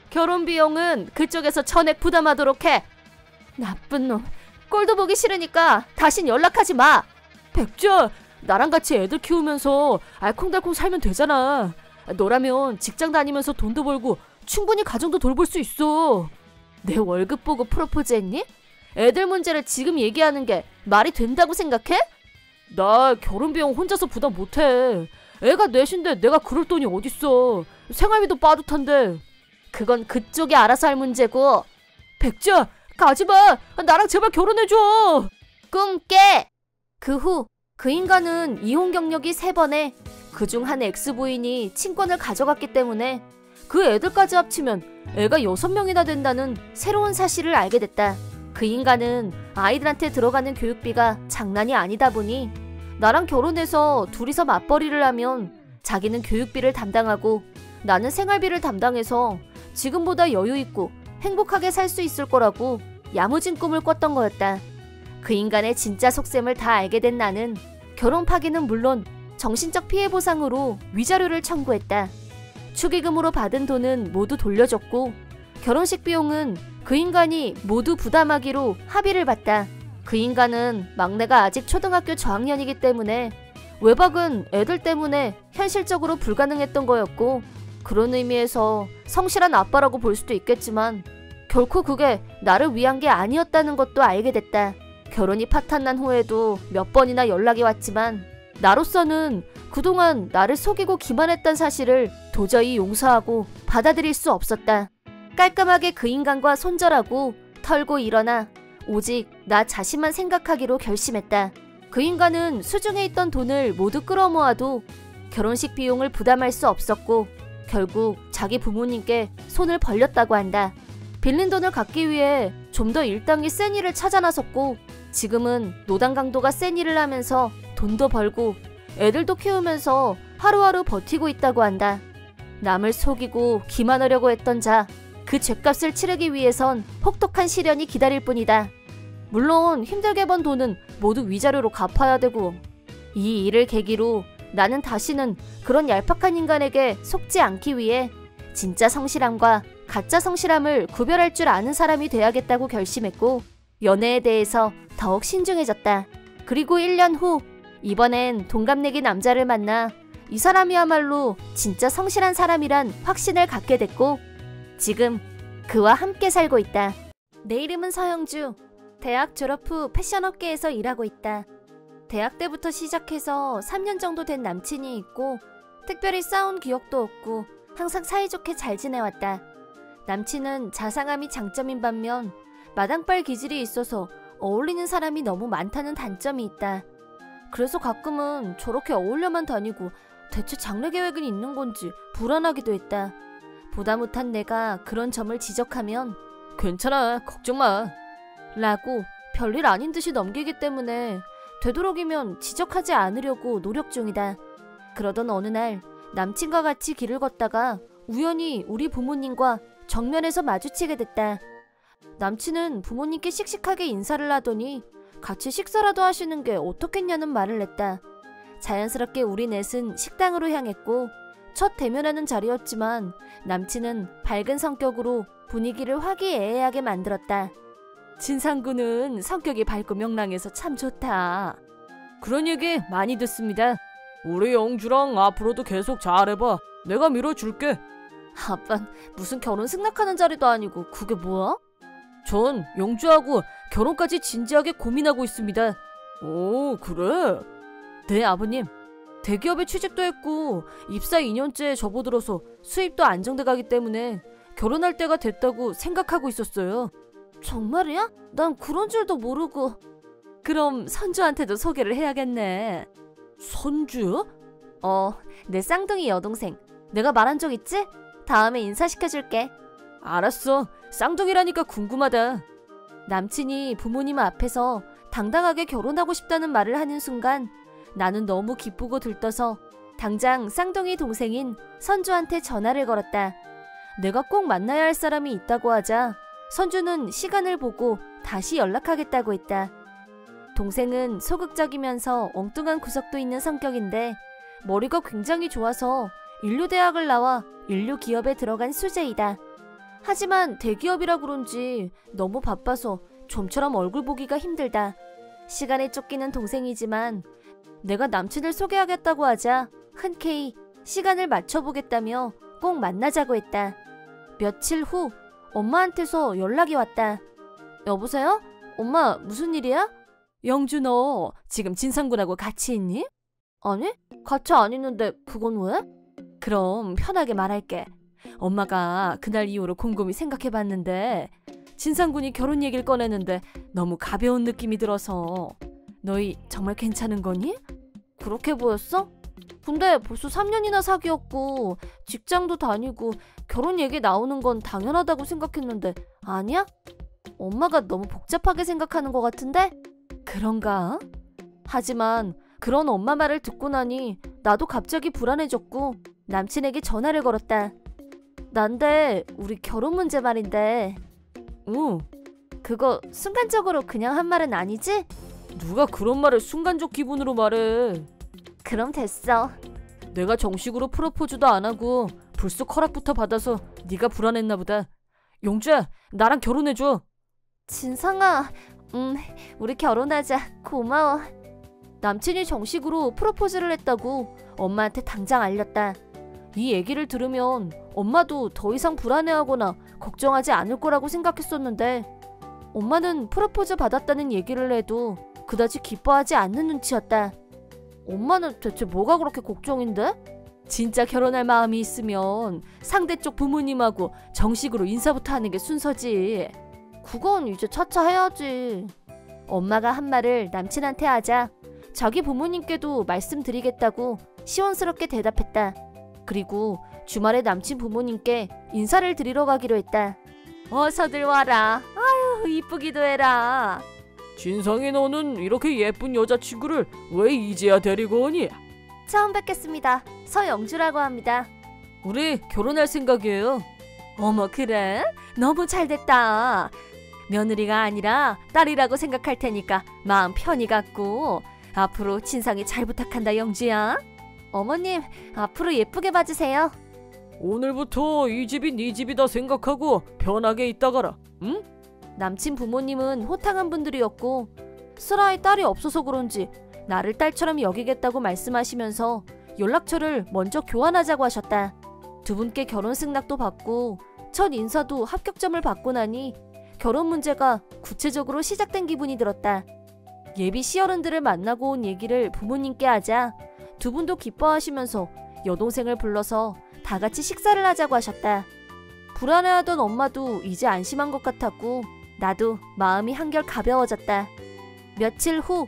결혼 비용은 그쪽에서 전액 부담하도록 해. 나쁜 놈. 꼴도 보기 싫으니까 다신 연락하지 마. 백자, 나랑 같이 애들 키우면서 알콩달콩 살면 되잖아. 너라면 직장 다니면서 돈도 벌고 충분히 가정도 돌볼 수 있어. 내 월급 보고 프로포즈했니? 애들 문제를 지금 얘기하는 게 말이 된다고 생각해? 나 결혼 비용 혼자서 부담 못해. 애가 넷인데 내가 그럴 돈이 어딨어. 생활비도 빠듯한데. 그건 그쪽이 알아서 할 문제고. 백자, 가지마. 나랑 제발 결혼해줘. 꿈 깨. 그 후 그 인간은 이혼 경력이 3번에 그중 한 엑스부인이 친권을 가져갔기 때문에 그 애들까지 합치면 애가 6명이나 된다는 새로운 사실을 알게 됐다. 그 인간은 아이들한테 들어가는 교육비가 장난이 아니다 보니 나랑 결혼해서 둘이서 맞벌이를 하면 자기는 교육비를 담당하고 나는 생활비를 담당해서 지금보다 여유있고 행복하게 살 수 있을 거라고 야무진 꿈을 꿨던 거였다. 그 인간의 진짜 속셈을 다 알게 된 나는 결혼 파기는 물론 정신적 피해 보상으로 위자료를 청구했다. 축의금으로 받은 돈은 모두 돌려줬고 결혼식 비용은 그 인간이 모두 부담하기로 합의를 봤다. 그 인간은 막내가 아직 초등학교 저학년이기 때문에 외박은 애들 때문에 현실적으로 불가능했던 거였고 그런 의미에서 성실한 아빠라고 볼 수도 있겠지만 결코 그게 나를 위한 게 아니었다는 것도 알게 됐다. 결혼이 파탄난 후에도 몇 번이나 연락이 왔지만 나로서는 그동안 나를 속이고 기만했던 사실을 도저히 용서하고 받아들일 수 없었다. 깔끔하게 그 인간과 손절하고 털고 일어나 오직 나 자신만 생각하기로 결심했다. 그 인간은 수중에 있던 돈을 모두 끌어모아도 결혼식 비용을 부담할 수 없었고 결국 자기 부모님께 손을 벌렸다고 한다. 빌린 돈을 갚기 위해 좀 더 일당이 센 일을 찾아 나섰고 지금은 노당 강도가 센 일을 하면서 돈도 벌고 애들도 키우면서 하루하루 버티고 있다고 한다. 남을 속이고 기만하려고 했던 자, 그 죗값을 치르기 위해선 혹독한 시련이 기다릴 뿐이다. 물론 힘들게 번 돈은 모두 위자료로 갚아야 되고 이 일을 계기로 나는 다시는 그런 얄팍한 인간에게 속지 않기 위해 진짜 성실함과 가짜 성실함을 구별할 줄 아는 사람이 돼야겠다고 결심했고 연애에 대해서 더욱 신중해졌다. 그리고 1년 후 이번엔 동갑내기 남자를 만나 이 사람이야말로 진짜 성실한 사람이란 확신을 갖게 됐고 지금 그와 함께 살고 있다. 내 이름은 서영주. 대학 졸업 후 패션업계에서 일하고 있다. 대학 때부터 시작해서 3년 정도 된 남친이 있고 특별히 싸운 기억도 없고 항상 사이좋게 잘 지내왔다. 남친은 자상함이 장점인 반면 마당발 기질이 있어서 어울리는 사람이 너무 많다는 단점이 있다. 그래서 가끔은 저렇게 어울려만 다니고 대체 장래 계획은 있는 건지 불안하기도 했다. 보다 못한 내가 그런 점을 지적하면 괜찮아, 걱정 마 라고 별일 아닌 듯이 넘기기 때문에 되도록이면 지적하지 않으려고 노력 중이다. 그러던 어느 날 남친과 같이 길을 걷다가 우연히 우리 부모님과 정면에서 마주치게 됐다. 남친은 부모님께 씩씩하게 인사를 하더니 같이 식사라도 하시는 게 어떻겠냐는 말을 했다. 자연스럽게 우리 넷은 식당으로 향했고 첫 대면하는 자리였지만 남친은 밝은 성격으로 분위기를 화기애애하게 만들었다. 진상구는 성격이 밝고 명랑해서 참 좋다. 그런 얘기 많이 듣습니다. 우리 영주랑 앞으로도 계속 잘해봐. 내가 밀어줄게. 아빤 무슨 결혼 승낙하는 자리도 아니고 그게 뭐야? 전 영주하고 결혼까지 진지하게 고민하고 있습니다. 오, 그래? 네, 아버님. 대기업에 취직도 했고 입사 2년째 접어들어서 수입도 안정돼 가기 때문에 결혼할 때가 됐다고 생각하고 있었어요. 정말이야? 난 그런 줄도 모르고. 그럼 선주한테도 소개를 해야겠네. 선주요? 내 쌍둥이 여동생. 내가 말한 적 있지? 다음에 인사시켜줄게. 알았어. 쌍둥이라니까 궁금하다. 남친이 부모님 앞에서 당당하게 결혼하고 싶다는 말을 하는 순간 나는 너무 기쁘고 들떠서 당장 쌍둥이 동생인 선주한테 전화를 걸었다. 내가 꼭 만나야 할 사람이 있다고 하자 선주는 시간을 보고 다시 연락하겠다고 했다. 동생은 소극적이면서 엉뚱한 구석도 있는 성격인데 머리가 굉장히 좋아서 인류대학을 나와 인류기업에 들어간 수재이다. 하지만 대기업이라 그런지 너무 바빠서 좀처럼 얼굴 보기가 힘들다. 시간에 쫓기는 동생이지만 내가 남친을 소개하겠다고 하자 흔쾌히 시간을 맞춰보겠다며 꼭 만나자고 했다. 며칠 후 엄마한테서 연락이 왔다. 여보세요? 엄마 무슨 일이야? 영주 너 지금 진상군하고 같이 있니? 아니? 같이 안 있는데 그건 왜? 그럼 편하게 말할게. 엄마가 그날 이후로 곰곰이 생각해봤는데 진상군이 결혼 얘기를 꺼내는데 너무 가벼운 느낌이 들어서 너희 정말 괜찮은 거니? 그렇게 보였어? 근데 벌써 3년이나 사귀었고 직장도 다니고 결혼 얘기 나오는 건 당연하다고 생각했는데 아니야? 엄마가 너무 복잡하게 생각하는 것 같은데? 그런가? 하지만 그런 엄마 말을 듣고 나니 나도 갑자기 불안해졌고 남친에게 전화를 걸었다. 난데 우리 결혼 문제 말인데. 응. 그거 순간적으로 그냥 한 말은 아니지? 누가 그런 말을 순간적 기분으로 말해. 그럼 됐어. 내가 정식으로 프로포즈도 안 하고 불쑥 허락부터 받아서 네가 불안했나 보다. 용주야, 나랑 결혼해줘. 진상아, 우리 결혼하자. 고마워. 남친이 정식으로 프로포즈를 했다고 엄마한테 당장 알렸다. 이 얘기를 들으면 엄마도 더 이상 불안해하거나 걱정하지 않을 거라고 생각했었는데 엄마는 프로포즈 받았다는 얘기를 해도 그다지 기뻐하지 않는 눈치였다. 엄마는 대체 뭐가 그렇게 걱정인데? 진짜 결혼할 마음이 있으면 상대 쪽 부모님하고 정식으로 인사부터 하는 게 순서지. 그건 이제 차차 해야지. 엄마가 한 말을 남친한테 하자 자기 부모님께도 말씀드리겠다고 시원스럽게 대답했다. 그리고 주말에 남친 부모님께 인사를 드리러 가기로 했다. 어서들 와라. 아유 이쁘기도 해라. 진상이 너는 이렇게 예쁜 여자친구를 왜 이제야 데리고 오니? 처음 뵙겠습니다. 서영주라고 합니다. 우리 결혼할 생각이에요. 어머 그래? 너무 잘됐다. 며느리가 아니라 딸이라고 생각할 테니까 마음 편히 갖고 앞으로 진상이 잘 부탁한다 영주야. 어머님 앞으로 예쁘게 봐주세요. 오늘부터 이 집이 네 집이다 생각하고 편하게 있다가라. 응? 남친 부모님은 호탕한 분들이었고 슬아의 딸이 없어서 그런지 나를 딸처럼 여기겠다고 말씀하시면서 연락처를 먼저 교환하자고 하셨다. 두 분께 결혼 승낙도 받고 첫 인사도 합격점을 받고 나니 결혼 문제가 구체적으로 시작된 기분이 들었다. 예비 시어른들을 만나고 온 얘기를 부모님께 하자 두 분도 기뻐하시면서 여동생을 불러서 다 같이 식사를 하자고 하셨다. 불안해하던 엄마도 이제 안심한 것 같았고 나도 마음이 한결 가벼워졌다. 며칠 후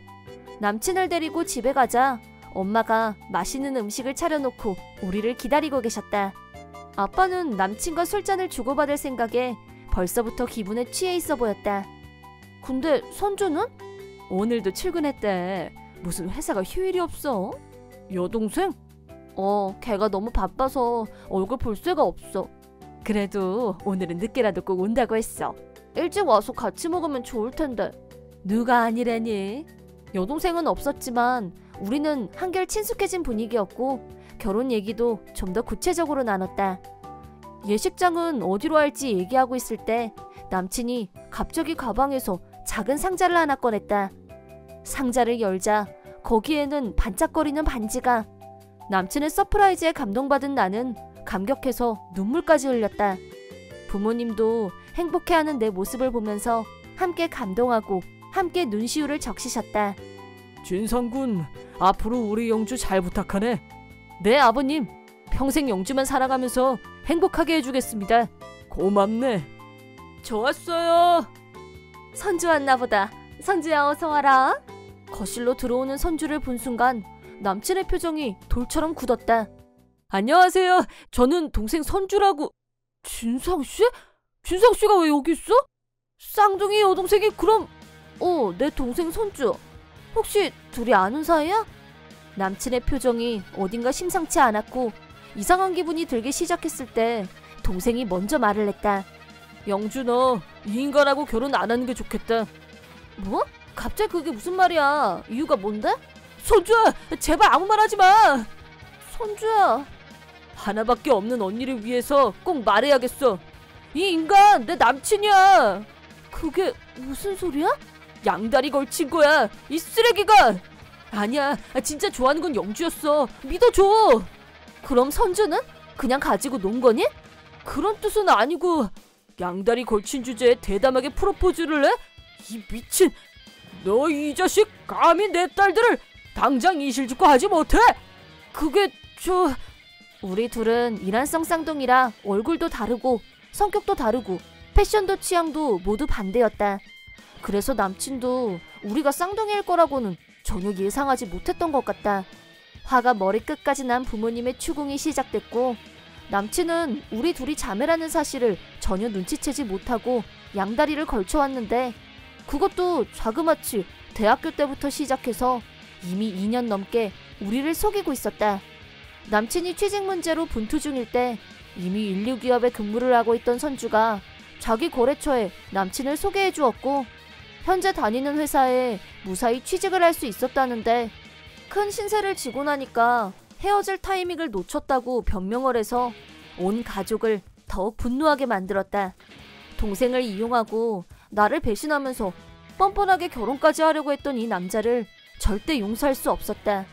남친을 데리고 집에 가자 엄마가 맛있는 음식을 차려놓고 우리를 기다리고 계셨다. 아빠는 남친과 술잔을 주고받을 생각에 벌써부터 기분에 취해 있어 보였다. 근데 선주는? 오늘도 출근했대. 무슨 회사가 휴일이 없어? 여동생? 걔가 너무 바빠서 얼굴 볼 새가 없어. 그래도 오늘은 늦게라도 꼭 온다고 했어. 일찍 와서 같이 먹으면 좋을 텐데. 누가 아니라니? 여동생은 없었지만 우리는 한결 친숙해진 분위기였고 결혼 얘기도 좀 더 구체적으로 나눴다. 예식장은 어디로 할지 얘기하고 있을 때 남친이 갑자기 가방에서 작은 상자를 하나 꺼냈다. 상자를 열자 거기에는 반짝거리는 반지가. 남친의 서프라이즈에 감동받은 나는 감격해서 눈물까지 흘렸다. 부모님도 행복해하는 내 모습을 보면서 함께 감동하고 함께 눈시울을 적시셨다. 진상군, 앞으로 우리 영주 잘 부탁하네. 네 아버님, 평생 영주만 살아가면서 행복하게 해주겠습니다. 고맙네. 좋았어요. 선주 왔나 보다. 선주야 어서 와라. 거실로 들어오는 선주를 본 순간 남친의 표정이 돌처럼 굳었다. 안녕하세요. 저는 동생 선주라고. 준상씨? 준상씨가 왜 여기 있어? 쌍둥이 여동생이 그럼 내 동생 선주. 혹시 둘이 아는 사이야? 남친의 표정이 어딘가 심상치 않았고 이상한 기분이 들기 시작했을 때 동생이 먼저 말을 했다. 영준아, 이 인간하고 결혼 안 하는 게 좋겠다. 뭐? 갑자기 그게 무슨 말이야? 이유가 뭔데? 선주야, 제발 아무 말 하지 마. 선주야. 하나밖에 없는 언니를 위해서 꼭 말해야겠어. 이 인간 내 남친이야. 그게 무슨 소리야? 양다리 걸친 거야, 이 쓰레기가. 아니야, 진짜 좋아하는 건 영주였어. 믿어줘. 그럼 선주는 그냥 가지고 논 거니? 그런 뜻은 아니고 양다리 걸친 주제에 대담하게 프로포즈를 해? 이 미친. 너 이 자식 감히 내 딸들을 당장 이실직고 하지 못해? 그게 우리 둘은 이란성 쌍둥이라 얼굴도 다르고 성격도 다르고 패션도 취향도 모두 반대였다. 그래서 남친도 우리가 쌍둥이일 거라고는 전혀 예상하지 못했던 것 같다. 화가 머리끝까지 난 부모님의 추궁이 시작됐고 남친은 우리 둘이 자매라는 사실을 전혀 눈치채지 못하고 양다리를 걸쳐왔는데 그것도 자그마치 대학교 때부터 시작해서 이미 2년 넘게 우리를 속이고 있었다. 남친이 취직 문제로 분투 중일 때 이미 인류기업에 근무를 하고 있던 선주가 자기 거래처에 남친을 소개해 주었고 현재 다니는 회사에 무사히 취직을 할 수 있었다는데 큰 신세를 지고 나니까 헤어질 타이밍을 놓쳤다고 변명을 해서 온 가족을 더욱 분노하게 만들었다. 동생을 이용하고 나를 배신하면서 뻔뻔하게 결혼까지 하려고 했던 이 남자를 절대 용서할 수 없었다.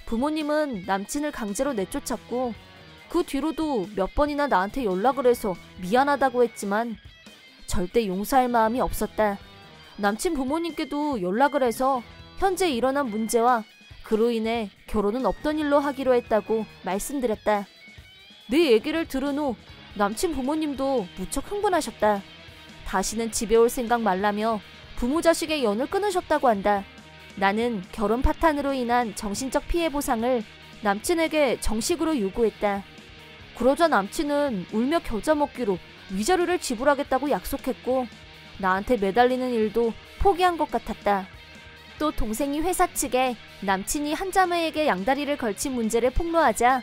부모님은 남친을 강제로 내쫓았고 그 뒤로도 몇 번이나 나한테 연락을 해서 미안하다고 했지만 절대 용서할 마음이 없었다. 남친 부모님께도 연락을 해서 현재 일어난 문제와 그로 인해 결혼은 없던 일로 하기로 했다고 말씀드렸다. 내 얘기를 들은 후 남친 부모님도 무척 흥분하셨다. 다시는 집에 올 생각 말라며 부모 자식의 연을 끊으셨다고 한다. 나는 결혼 파탄으로 인한 정신적 피해 보상을 남친에게 정식으로 요구했다. 그러자 남친은 울며 겨자 먹기로 위자료를 지불하겠다고 약속했고 나한테 매달리는 일도 포기한 것 같았다. 또 동생이 회사 측에 남친이 한 자매에게 양다리를 걸친 문제를 폭로하자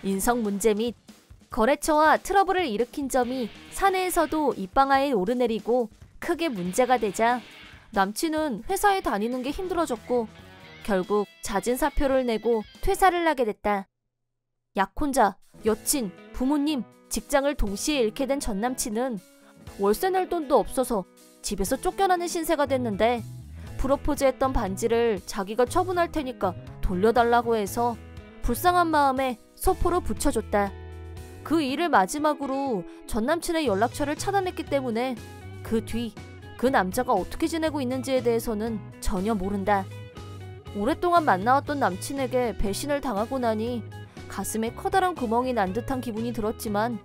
인성 문제 및 거래처와 트러블을 일으킨 점이 사내에서도 입방아에 오르내리고 크게 문제가 되자 남친은 회사에 다니는 게 힘들어졌고 결국 잦은 사표를 내고 퇴사를 하게 됐다. 약혼자, 여친, 부모님, 직장을 동시에 잃게 된 전 남친은 월세 낼 돈도 없어서 집에서 쫓겨나는 신세가 됐는데 프로포즈했던 반지를 자기가 처분할 테니까 돌려달라고 해서 불쌍한 마음에 소포로 붙여줬다. 그 일을 마지막으로 전 남친의 연락처를 차단했기 때문에 그 뒤 그 남자가 어떻게 지내고 있는지에 대해서는 전혀 모른다. 오랫동안 만나왔던 남친에게 배신을 당하고 나니 가슴에 커다란 구멍이 난 듯한 기분이 들었지만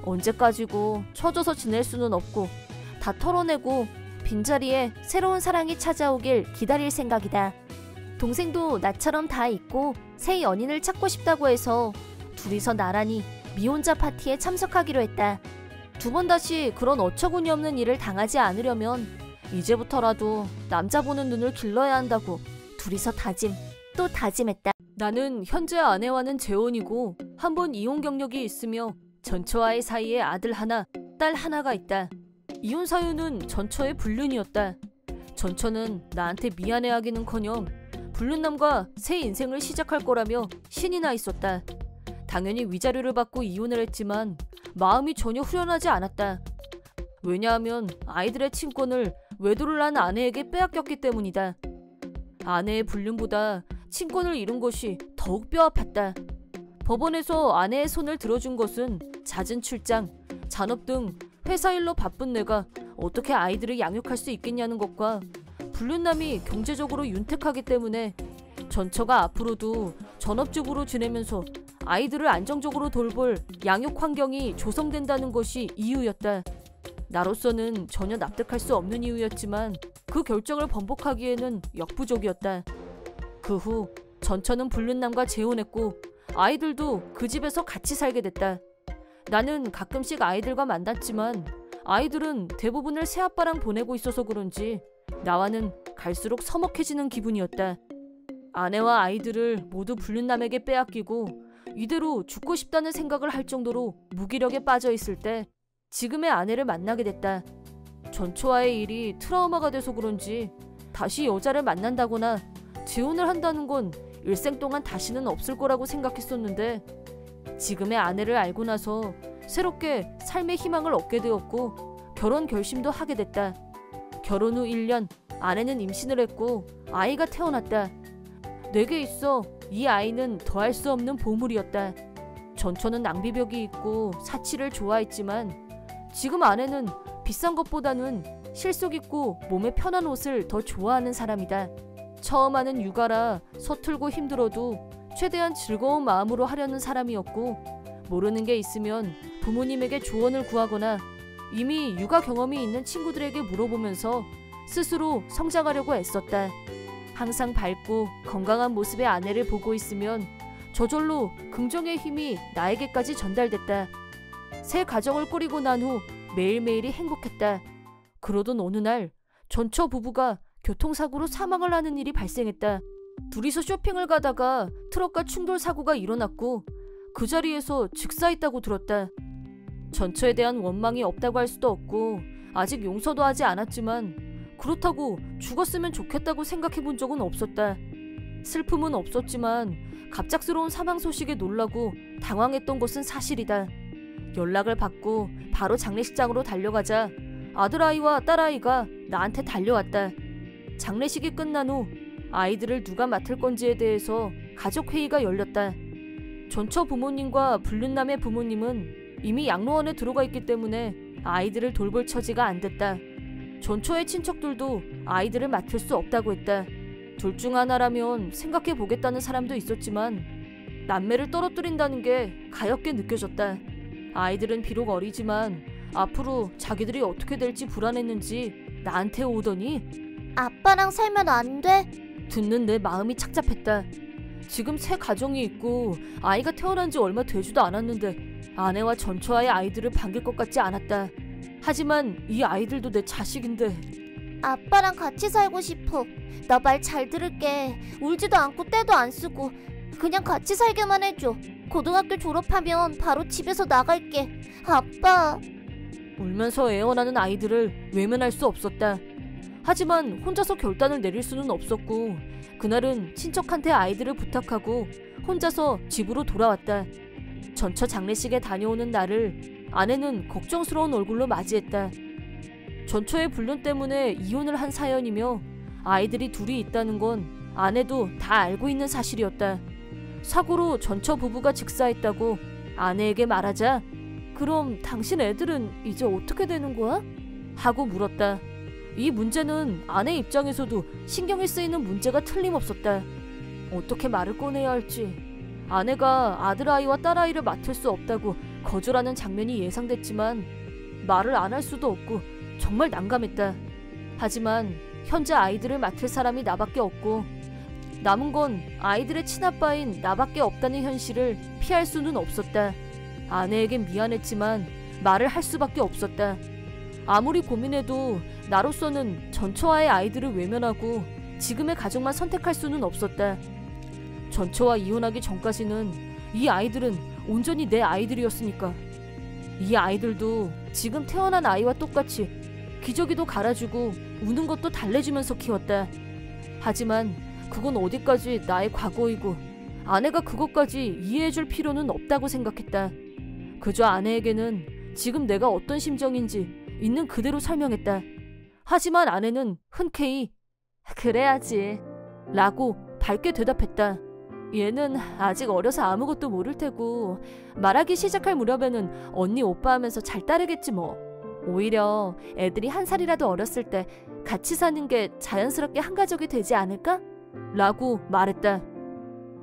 언제까지고 처져서 지낼 수는 없고 다 털어내고 빈자리에 새로운 사랑이 찾아오길 기다릴 생각이다. 동생도 나처럼 다 잊고 새 연인을 찾고 싶다고 해서 둘이서 나란히 미혼자 파티에 참석하기로 했다. 두 번 다시 그런 어처구니 없는 일을 당하지 않으려면 이제부터라도 남자 보는 눈을 길러야 한다고 둘이서 다짐 또 다짐했다. 나는 현재 아내와는 재혼이고 한 번 이혼 경력이 있으며 전처와의 사이에 아들 하나, 딸 하나가 있다. 이혼 사유는 전처의 불륜이었다. 전처는 나한테 미안해하기는커녕 불륜남과 새 인생을 시작할 거라며 신이 나 있었다. 당연히 위자료를 받고 이혼을 했지만 마음이 전혀 후련하지 않았다. 왜냐하면 아이들의 친권을 외도를 한 아내에게 빼앗겼기 때문이다. 아내의 불륜보다 친권을 잃은 것이 더욱 뼈아팠다. 법원에서 아내의 손을 들어준 것은 잦은 출장, 잔업 등 회사 일로 바쁜 내가 어떻게 아이들을 양육할 수 있겠냐는 것과 불륜남이 경제적으로 윤택하기 때문에 전처가 앞으로도 전업주부로 지내면서 아이들을 안정적으로 돌볼 양육 환경이 조성된다는 것이 이유였다. 나로서는 전혀 납득할 수 없는 이유였지만 그 결정을 번복하기에는 역부족이었다. 그 후 전처는 불륜남과 재혼했고 아이들도 그 집에서 같이 살게 됐다. 나는 가끔씩 아이들과 만났지만 아이들은 대부분을 새아빠랑 보내고 있어서 그런지 나와는 갈수록 서먹해지는 기분이었다. 아내와 아이들을 모두 불륜남에게 빼앗기고 이대로 죽고 싶다는 생각을 할 정도로 무기력에 빠져 있을 때 지금의 아내를 만나게 됐다. 전초와의 일이 트라우마가 돼서 그런지 다시 여자를 만난다거나 재혼을 한다는 건 일생 동안 다시는 없을 거라고 생각했었는데 지금의 아내를 알고 나서 새롭게 삶의 희망을 얻게 되었고 결혼 결심도 하게 됐다. 결혼 후 1년 아내는 임신을 했고 아이가 태어났다. 내게 있어 이 아이는 더할 수 없는 보물이었다. 전처는 낭비벽이 있고 사치를 좋아했지만 지금 아내는 비싼 것보다는 실속 있고 몸에 편한 옷을 더 좋아하는 사람이다. 처음 하는 육아라 서툴고 힘들어도 최대한 즐거운 마음으로 하려는 사람이었고 모르는 게 있으면 부모님에게 조언을 구하거나 이미 육아 경험이 있는 친구들에게 물어보면서 스스로 성장하려고 애썼다. 항상 밝고 건강한 모습의 아내를 보고 있으면 저절로 긍정의 힘이 나에게까지 전달됐다. 새 가정을 꾸리고 난 후 매일매일이 행복했다. 그러던 어느 날 전처 부부가 교통사고로 사망을 하는 일이 발생했다. 둘이서 쇼핑을 가다가 트럭과 충돌 사고가 일어났고 그 자리에서 즉사했다고 들었다. 전처에 대한 원망이 없다고 할 수도 없고 아직 용서도 하지 않았지만 그렇다고 죽었으면 좋겠다고 생각해 본 적은 없었다. 슬픔은 없었지만 갑작스러운 사망 소식에 놀라고 당황했던 것은 사실이다. 연락을 받고 바로 장례식장으로 달려가자 아들아이와 딸아이가 나한테 달려왔다. 장례식이 끝난 후 아이들을 누가 맡을 건지에 대해서 가족회의가 열렸다. 전처 부모님과 불륜남의 부모님은 이미 양로원에 들어가 있기 때문에 아이들을 돌볼 처지가 안 됐다. 전처의 친척들도 아이들을 맡을 수 없다고 했다. 둘 중 하나라면 생각해 보겠다는 사람도 있었지만 남매를 떨어뜨린다는 게 가엾게 느껴졌다. 아이들은 비록 어리지만 앞으로 자기들이 어떻게 될지 불안했는지 나한테 오더니 아빠랑 살면 안 돼? 듣는 내 마음이 착잡했다. 지금 새 가정이 있고 아이가 태어난 지 얼마 되지도 않았는데 아내와 전처와의 아이들을 반길 것 같지 않았다. 하지만 이 아이들도 내 자식인데. 아빠랑 같이 살고 싶어. 나 말 잘 들을게. 울지도 않고 떼도 안 쓰고 그냥 같이 살게만 해줘. 고등학교 졸업하면 바로 집에서 나갈게. 아빠. 울면서 애원하는 아이들을 외면할 수 없었다. 하지만 혼자서 결단을 내릴 수는 없었고 그날은 친척한테 아이들을 부탁하고 혼자서 집으로 돌아왔다. 전처 장례식에 다녀오는 나를 아내는 걱정스러운 얼굴로 맞이했다. 전처의 불륜 때문에 이혼을 한 사연이며 아이들이 둘이 있다는 건 아내도 다 알고 있는 사실이었다. 사고로 전처 부부가 즉사했다고 아내에게 말하자 그럼 당신 애들은 이제 어떻게 되는 거야? 하고 물었다. 이 문제는 아내 입장에서도 신경이 쓰이는 문제가 틀림없었다. 어떻게 말을 꺼내야 할지. 아내가 아들아이와 딸아이를 맡을 수 없다고 거절하는 장면이 예상됐지만 말을 안 할 수도 없고 정말 난감했다. 하지만 현재 아이들을 맡을 사람이 나밖에 없고 남은 건 아이들의 친아빠인 나밖에 없다는 현실을 피할 수는 없었다. 아내에겐 미안했지만 말을 할 수밖에 없었다. 아무리 고민해도 나로서는 전처와의 아이들을 외면하고 지금의 가정만 선택할 수는 없었다. 전처와 이혼하기 전까지는 이 아이들은 온전히 내 아이들이었으니까. 이 아이들도 지금 태어난 아이와 똑같이 기저귀도 갈아주고 우는 것도 달래주면서 키웠다. 하지만 그건 어디까지 나의 과거이고 아내가 그것까지 이해해줄 필요는 없다고 생각했다. 그저 아내에게는 지금 내가 어떤 심정인지 있는 그대로 설명했다. 하지만 아내는 흔쾌히 그래야지 라고 밝게 대답했다. 얘는 아직 어려서 아무것도 모를 테고 말하기 시작할 무렵에는 언니 오빠 하면서 잘 따르겠지 뭐. 오히려 애들이 한 살이라도 어렸을 때 같이 사는 게 자연스럽게 한 가족이 되지 않을까? 라고 말했다.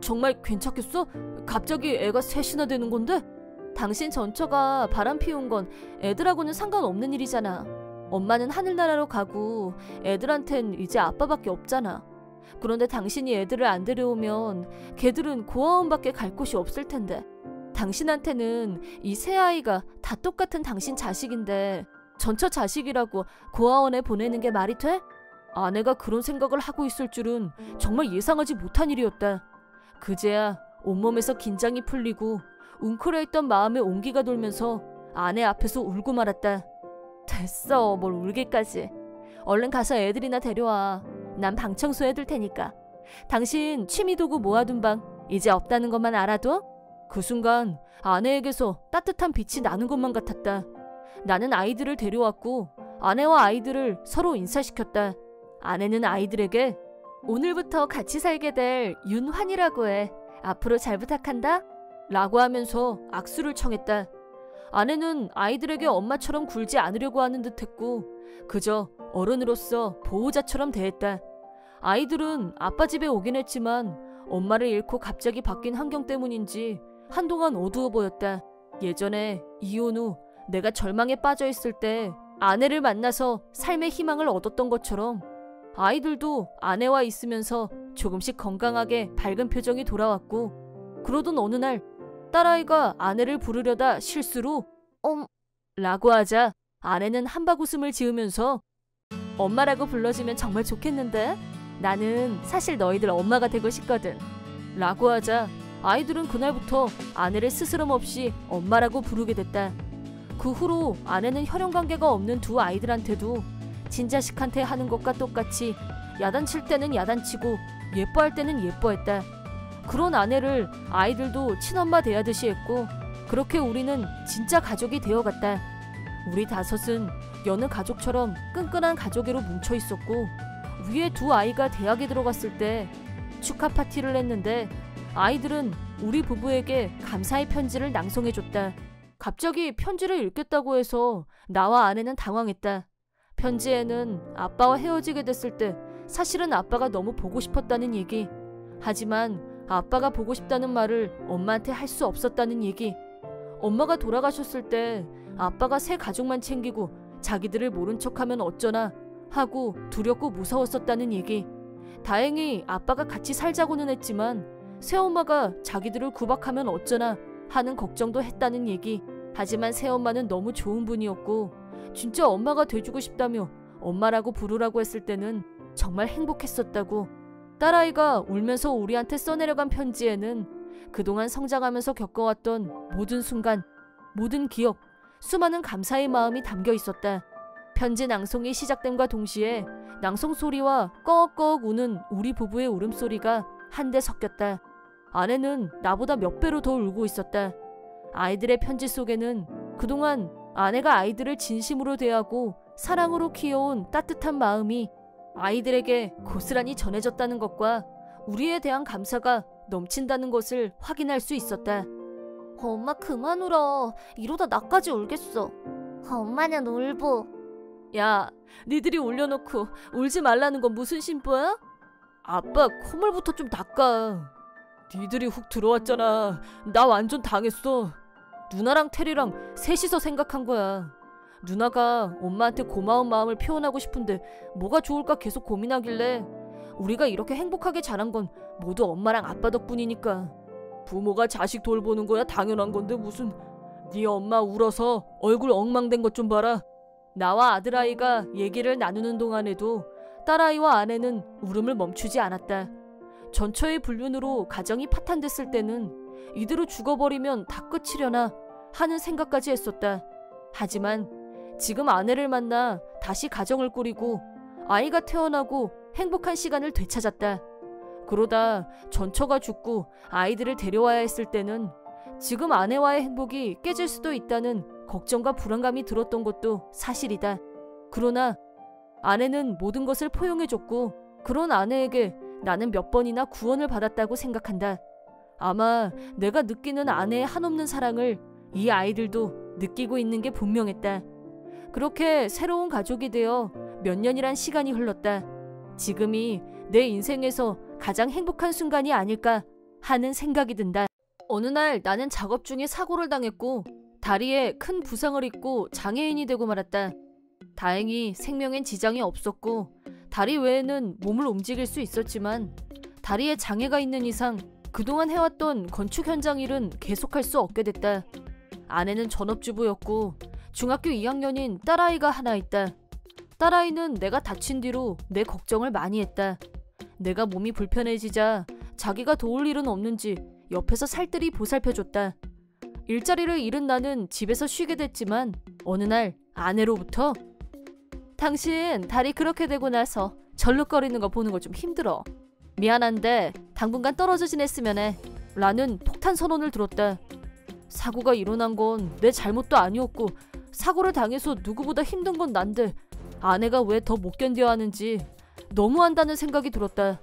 정말 괜찮겠어? 갑자기 애가 셋이나 되는 건데? 당신 전처가 바람 피운 건 애들하고는 상관없는 일이잖아. 엄마는 하늘나라로 가고 애들한텐 이제 아빠밖에 없잖아. 그런데 당신이 애들을 안 데려오면 걔들은 고아원밖에 갈 곳이 없을 텐데. 당신한테는 이 세 아이가 다 똑같은 당신 자식인데 전처 자식이라고 고아원에 보내는 게 말이 돼? 아내가 그런 생각을 하고 있을 줄은 정말 예상하지 못한 일이었다. 그제야 온몸에서 긴장이 풀리고 웅크려있던 마음에 온기가 돌면서 아내 앞에서 울고 말았다. 됐어, 뭘 울기까지. 얼른 가서 애들이나 데려와. 난 방 청소해둘 테니까. 당신 취미도구 모아둔 방 이제 없다는 것만 알아둬? 그 순간 아내에게서 따뜻한 빛이 나는 것만 같았다. 나는 아이들을 데려왔고 아내와 아이들을 서로 인사시켰다. 아내는 아이들에게 오늘부터 같이 살게 될 윤환이라고 해. 앞으로 잘 부탁한다. 라고 하면서 악수를 청했다. 아내는 아이들에게 엄마처럼 굴지 않으려고 하는 듯했고 그저 어른으로서 보호자처럼 대했다. 아이들은 아빠 집에 오긴 했지만 엄마를 잃고 갑자기 바뀐 환경 때문인지 한동안 어두워 보였다. 예전에 이혼 후 내가 절망에 빠져 있을 때 아내를 만나서 삶의 희망을 얻었던 것처럼 아이들도 아내와 있으면서 조금씩 건강하게 밝은 표정이 돌아왔고 그러던 어느 날 딸아이가 아내를 부르려다 실수로 라고 하자 아내는 한박웃음을 지으면서 엄마라고 불러주면 정말 좋겠는데? 나는 사실 너희들 엄마가 되고 싶거든. 라고 하자 아이들은 그날부터 아내를 스스럼 없이 엄마라고 부르게 됐다. 그 후로 아내는 혈연관계가 없는 두 아이들한테도 친자식한테 하는 것과 똑같이 야단칠 때는 야단치고 예뻐할 때는 예뻐했다. 그런 아내를 아이들도 친엄마 대하듯이 했고 그렇게 우리는 진짜 가족이 되어갔다. 우리 다섯은 여느 가족처럼 끈끈한 가족애로 뭉쳐 있었고 위에 두 아이가 대학에 들어갔을 때 축하 파티를 했는데 아이들은 우리 부부에게 감사의 편지를 낭송해줬다. 갑자기 편지를 읽겠다고 해서 나와 아내는 당황했다. 편지에는 아빠와 헤어지게 됐을 때 사실은 아빠가 너무 보고 싶었다는 얘기, 하지만 아빠가 보고 싶다는 말을 엄마한테 할 수 없었다는 얘기, 엄마가 돌아가셨을 때 아빠가 새 가족만 챙기고 자기들을 모른 척하면 어쩌나 하고 두렵고 무서웠었다는 얘기, 다행히 아빠가 같이 살자고는 했지만 새엄마가 자기들을 구박하면 어쩌나 하는 걱정도 했다는 얘기, 하지만 새엄마는 너무 좋은 분이었고 진짜 엄마가 돼주고 싶다며 엄마라고 부르라고 했을 때는 정말 행복했었다고. 딸아이가 울면서 우리한테 써내려간 편지에는 그동안 성장하면서 겪어왔던 모든 순간, 모든 기억, 수많은 감사의 마음이 담겨 있었다. 편지 낭송이 시작됨과 동시에 낭송 소리와 꺼억꺼억 우는 우리 부부의 울음소리가 한데 섞였다. 아내는 나보다 몇 배로 더 울고 있었다. 아이들의 편지 속에는 그동안 아내가 아이들을 진심으로 대하고 사랑으로 키워온 따뜻한 마음이 아이들에게 고스란히 전해졌다는 것과 우리에 대한 감사가 넘친다는 것을 확인할 수 있었다. 엄마 그만 울어. 이러다 나까지 울겠어. 엄마는 울보. 야, 니들이 울려놓고 울지 말라는 건 무슨 심보야? 아빠 콧물부터 좀 닦아. 니들이 훅 들어왔잖아. 나 완전 당했어. 누나랑 테리랑 셋이서 생각한 거야. 누나가 엄마한테 고마운 마음을 표현하고 싶은데 뭐가 좋을까 계속 고민하길래 우리가 이렇게 행복하게 자란 건 모두 엄마랑 아빠 덕분이니까. 부모가 자식 돌보는 거야 당연한 건데 무슨. 네 엄마 울어서 얼굴 엉망된 것 좀 봐라. 나와 아들아이가 얘기를 나누는 동안에도 딸아이와 아내는 울음을 멈추지 않았다. 전처의 불륜으로 가정이 파탄됐을 때는 이대로 죽어버리면 다 끝이려나 하는 생각까지 했었다. 하지만 지금 아내를 만나 다시 가정을 꾸리고 아이가 태어나고 행복한 시간을 되찾았다. 그러다 전처가 죽고 아이들을 데려와야 했을 때는 지금 아내와의 행복이 깨질 수도 있다는 걱정과 불안감이 들었던 것도 사실이다. 그러나 아내는 모든 것을 포용해줬고 그런 아내에게 나는 몇 번이나 구원을 받았다고 생각한다. 아마 내가 느끼는 아내의 한없는 사랑을 이 아이들도 느끼고 있는 게 분명했다. 그렇게 새로운 가족이 되어 몇 년이란 시간이 흘렀다. 지금이 내 인생에서 가장 행복한 순간이 아닐까 하는 생각이 든다. 어느 날 나는 작업 중에 사고를 당했고 다리에 큰 부상을 입고 장애인이 되고 말았다. 다행히 생명엔 지장이 없었고 다리 외에는 몸을 움직일 수 있었지만 다리에 장애가 있는 이상 그동안 해왔던 건축 현장 일은 계속할 수 없게 됐다. 아내는 전업주부였고 중학교 2학년인 딸아이가 하나 있다. 딸아이는 내가 다친 뒤로 내 걱정을 많이 했다. 내가 몸이 불편해지자 자기가 도울 일은 없는지 옆에서 살뜰히 보살펴줬다. 일자리를 잃은 나는 집에서 쉬게 됐지만 어느 날 아내로부터 당신 다리 그렇게 되고 나서 절룩거리는 거 보는 거 좀 힘들어. 미안한데 당분간 떨어져 지냈으면 해. 라는 폭탄 선언을 들었다. 사고가 일어난 건 내 잘못도 아니었고 사고를 당해서 누구보다 힘든 건 난데 아내가 왜 더 못 견뎌야 하는지 너무한다는 생각이 들었다.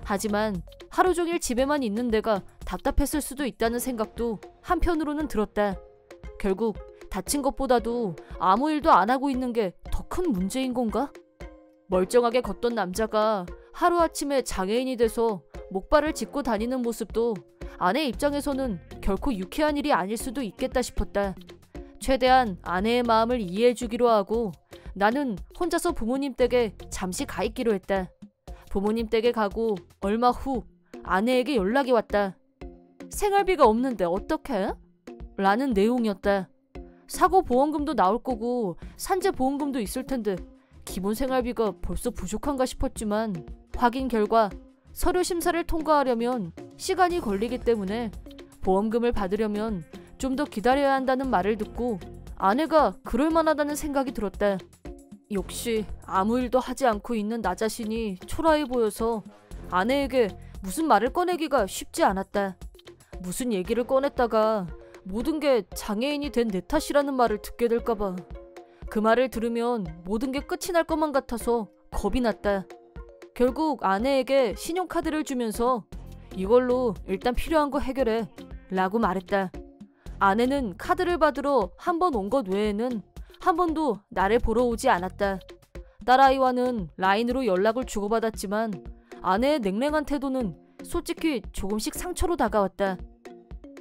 하지만 하루 종일 집에만 있는 내가 답답했을 수도 있다는 생각도 한편으로는 들었다. 결국 다친 것보다도 아무 일도 안 하고 있는 게 더 큰 문제인 건가? 멀쩡하게 걷던 남자가 하루아침에 장애인이 돼서 목발을 짚고 다니는 모습도 아내 입장에서는 결코 유쾌한 일이 아닐 수도 있겠다 싶었다. 최대한 아내의 마음을 이해해주기로 하고 나는 혼자서 부모님 댁에 잠시 가 있기로 했다. 부모님 댁에 가고 얼마 후 아내에게 연락이 왔다. 생활비가 없는데 어떡해? 라는 내용이었다. 사고 보험금도 나올 거고 산재 보험금도 있을 텐데 기본 생활비가 벌써 부족한가 싶었지만 확인 결과 서류 심사를 통과하려면 시간이 걸리기 때문에 보험금을 받으려면 좀 더 기다려야 한다는 말을 듣고 아내가 그럴 만하다는 생각이 들었다. 역시 아무 일도 하지 않고 있는 나 자신이 초라해 보여서 아내에게 무슨 말을 꺼내기가 쉽지 않았다. 무슨 얘기를 꺼냈다가 모든 게 장애인이 된 내 탓이라는 말을 듣게 될까봐 그 말을 들으면 모든 게 끝이 날 것만 같아서 겁이 났다. 결국 아내에게 신용카드를 주면서 이걸로 일단 필요한 거 해결해 라고 말했다. 아내는 카드를 받으러 한 번 온 것 외에는 한 번도 나를 보러 오지 않았다. 딸아이와는 라인으로 연락을 주고받았지만 아내의 냉랭한 태도는 솔직히 조금씩 상처로 다가왔다.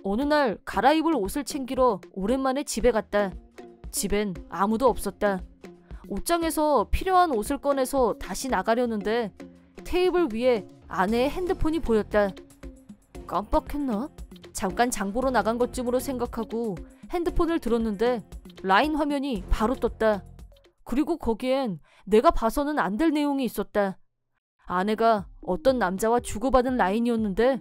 어느 날 갈아입을 옷을 챙기러 오랜만에 집에 갔다. 집엔 아무도 없었다. 옷장에서 필요한 옷을 꺼내서 다시 나가려는데 테이블 위에 아내의 핸드폰이 보였다. 깜빡했나? 잠깐 장보러 나간 것쯤으로 생각하고 핸드폰을 들었는데 라인 화면이 바로 떴다. 그리고 거기엔 내가 봐서는 안 될 내용이 있었다. 아내가 어떤 남자와 주고받은 라인이었는데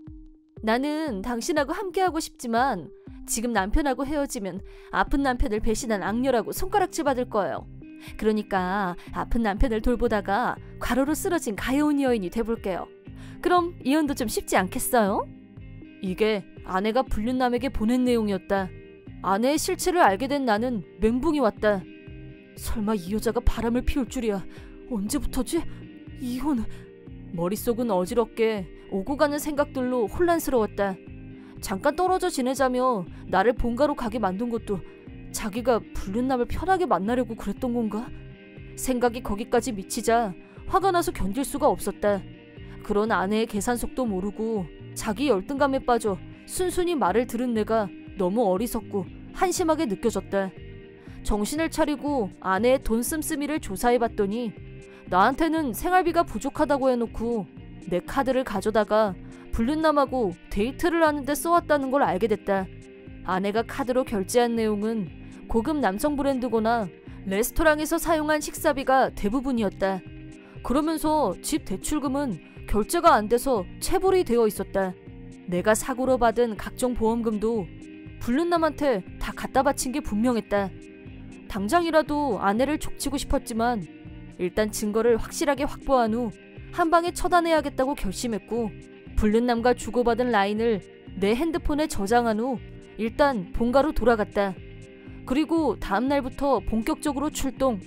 나는 당신하고 함께하고 싶지만 지금 남편하고 헤어지면 아픈 남편을 배신한 악녀라고 손가락질 받을 거예요. 그러니까 아픈 남편을 돌보다가 과로로 쓰러진 가여운 여인이 돼볼게요. 그럼 이혼도 좀 쉽지 않겠어요? 이게 아내가 불륜남에게 보낸 내용이었다. 아내의 실체를 알게 된 나는 멘붕이 왔다. 설마 이 여자가 바람을 피울 줄이야. 언제부터지? 이혼... 머릿속은 어지럽게 오고 가는 생각들로 혼란스러웠다. 잠깐 떨어져 지내자며 나를 본가로 가게 만든 것도 자기가 불륜남을 편하게 만나려고 그랬던 건가? 생각이 거기까지 미치자 화가 나서 견딜 수가 없었다. 그런 아내의 계산속도 모르고 자기 열등감에 빠져 순순히 말을 들은 내가 너무 어리석고 한심하게 느껴졌다. 정신을 차리고 아내의 돈 씀씀이를 조사해봤더니 나한테는 생활비가 부족하다고 해놓고 내 카드를 가져다가 불륜남하고 데이트를 하는데 써왔다는 걸 알게 됐다. 아내가 카드로 결제한 내용은 고급 남성 브랜드거나 레스토랑에서 사용한 식사비가 대부분이었다. 그러면서 집 대출금은 결제가 안 돼서 체불이 되어 있었다. 내가 사고로 받은 각종 보험금도 불륜남한테 다 갖다 바친 게 분명했다. 당장이라도 아내를 족치고 싶었지만 일단 증거를 확실하게 확보한 후 한 방에 처단해야겠다고 결심했고 불륜남과 주고받은 라인을 내 핸드폰에 저장한 후 일단 본가로 돌아갔다. 그리고 다음 날부터 본격적으로 출동.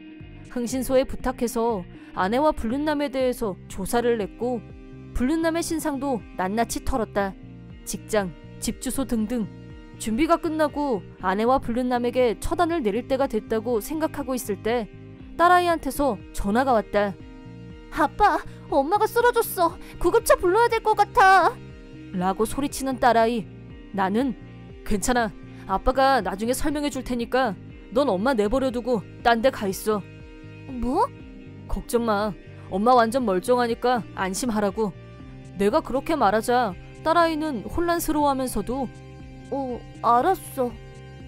흥신소에 부탁해서 아내와 불륜남에 대해서 조사를 냈고 불륜남의 신상도 낱낱이 털었다. 직장, 집 주소 등등. 준비가 끝나고 아내와 불륜남에게 처단을 내릴 때가 됐다고 생각하고 있을 때 딸아이한테서 전화가 왔다. 아빠, 엄마가 쓰러졌어. 구급차 불러야 될 것 같아. 라고 소리치는 딸아이. 나는 괜찮아. 아빠가 나중에 설명해 줄 테니까 넌 엄마 내버려두고 딴 데 가 있어. 뭐? 걱정 마. 엄마 완전 멀쩡하니까 안심하라고. 내가 그렇게 말하자 딸아이는 혼란스러워하면서도 알았어.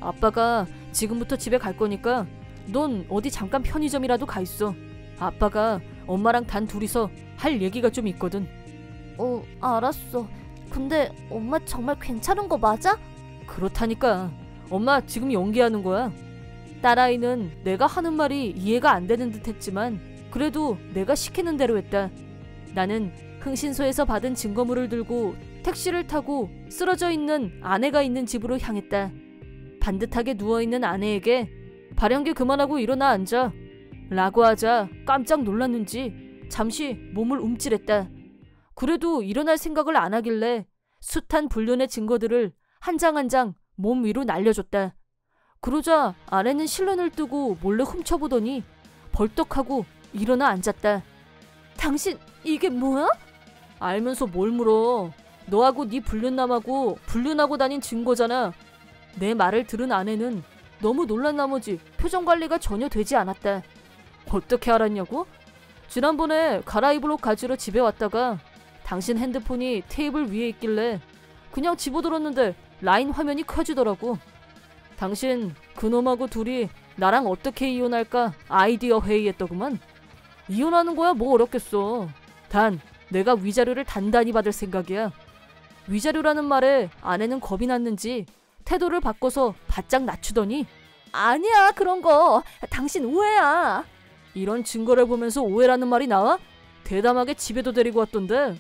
아빠가 지금부터 집에 갈 거니까 넌 어디 잠깐 편의점이라도 가 있어. 아빠가 엄마랑 단 둘이서 할 얘기가 좀 있거든. 알았어. 근데 엄마 정말 괜찮은 거 맞아? 그렇다니까. 엄마 지금 연기하는 거야. 딸아이는 내가 하는 말이 이해가 안 되는 듯 했지만 그래도 내가 시키는 대로 했다. 나는 흥신소에서 받은 증거물을 들고 택시를 타고 쓰러져 있는 아내가 있는 집으로 향했다. 반듯하게 누워있는 아내에게 발연기 그만하고 일어나 앉아 라고 하자 깜짝 놀랐는지 잠시 몸을 움찔했다. 그래도 일어날 생각을 안 하길래 숱한 불륜의 증거들을 한 장 한 장 몸 위로 날려줬다. 그러자 아내는 실눈을 뜨고 몰래 훔쳐보더니 벌떡하고 일어나 앉았다. 당신 이게 뭐야? 알면서 뭘 물어. 너하고 네 불륜남하고 불륜하고 다닌 증거잖아. 내 말을 들은 아내는 너무 놀란 나머지 표정 관리가 전혀 되지 않았다. 어떻게 알았냐고? 지난번에 갈아입을 옷 가지러 집에 왔다가 당신 핸드폰이 테이블 위에 있길래 그냥 집어들었는데 라인 화면이 켜지더라고. 당신 그놈하고 둘이 나랑 어떻게 이혼할까 아이디어 회의했더구만. 이혼하는 거야 뭐 어렵겠어. 단 내가 위자료를 단단히 받을 생각이야. 위자료라는 말에 아내는 겁이 났는지 태도를 바꿔서 바짝 낮추더니 아니야 그런 거. 당신 오해야. 이런 증거를 보면서 오해라는 말이 나와? 대담하게 집에도 데리고 왔던데.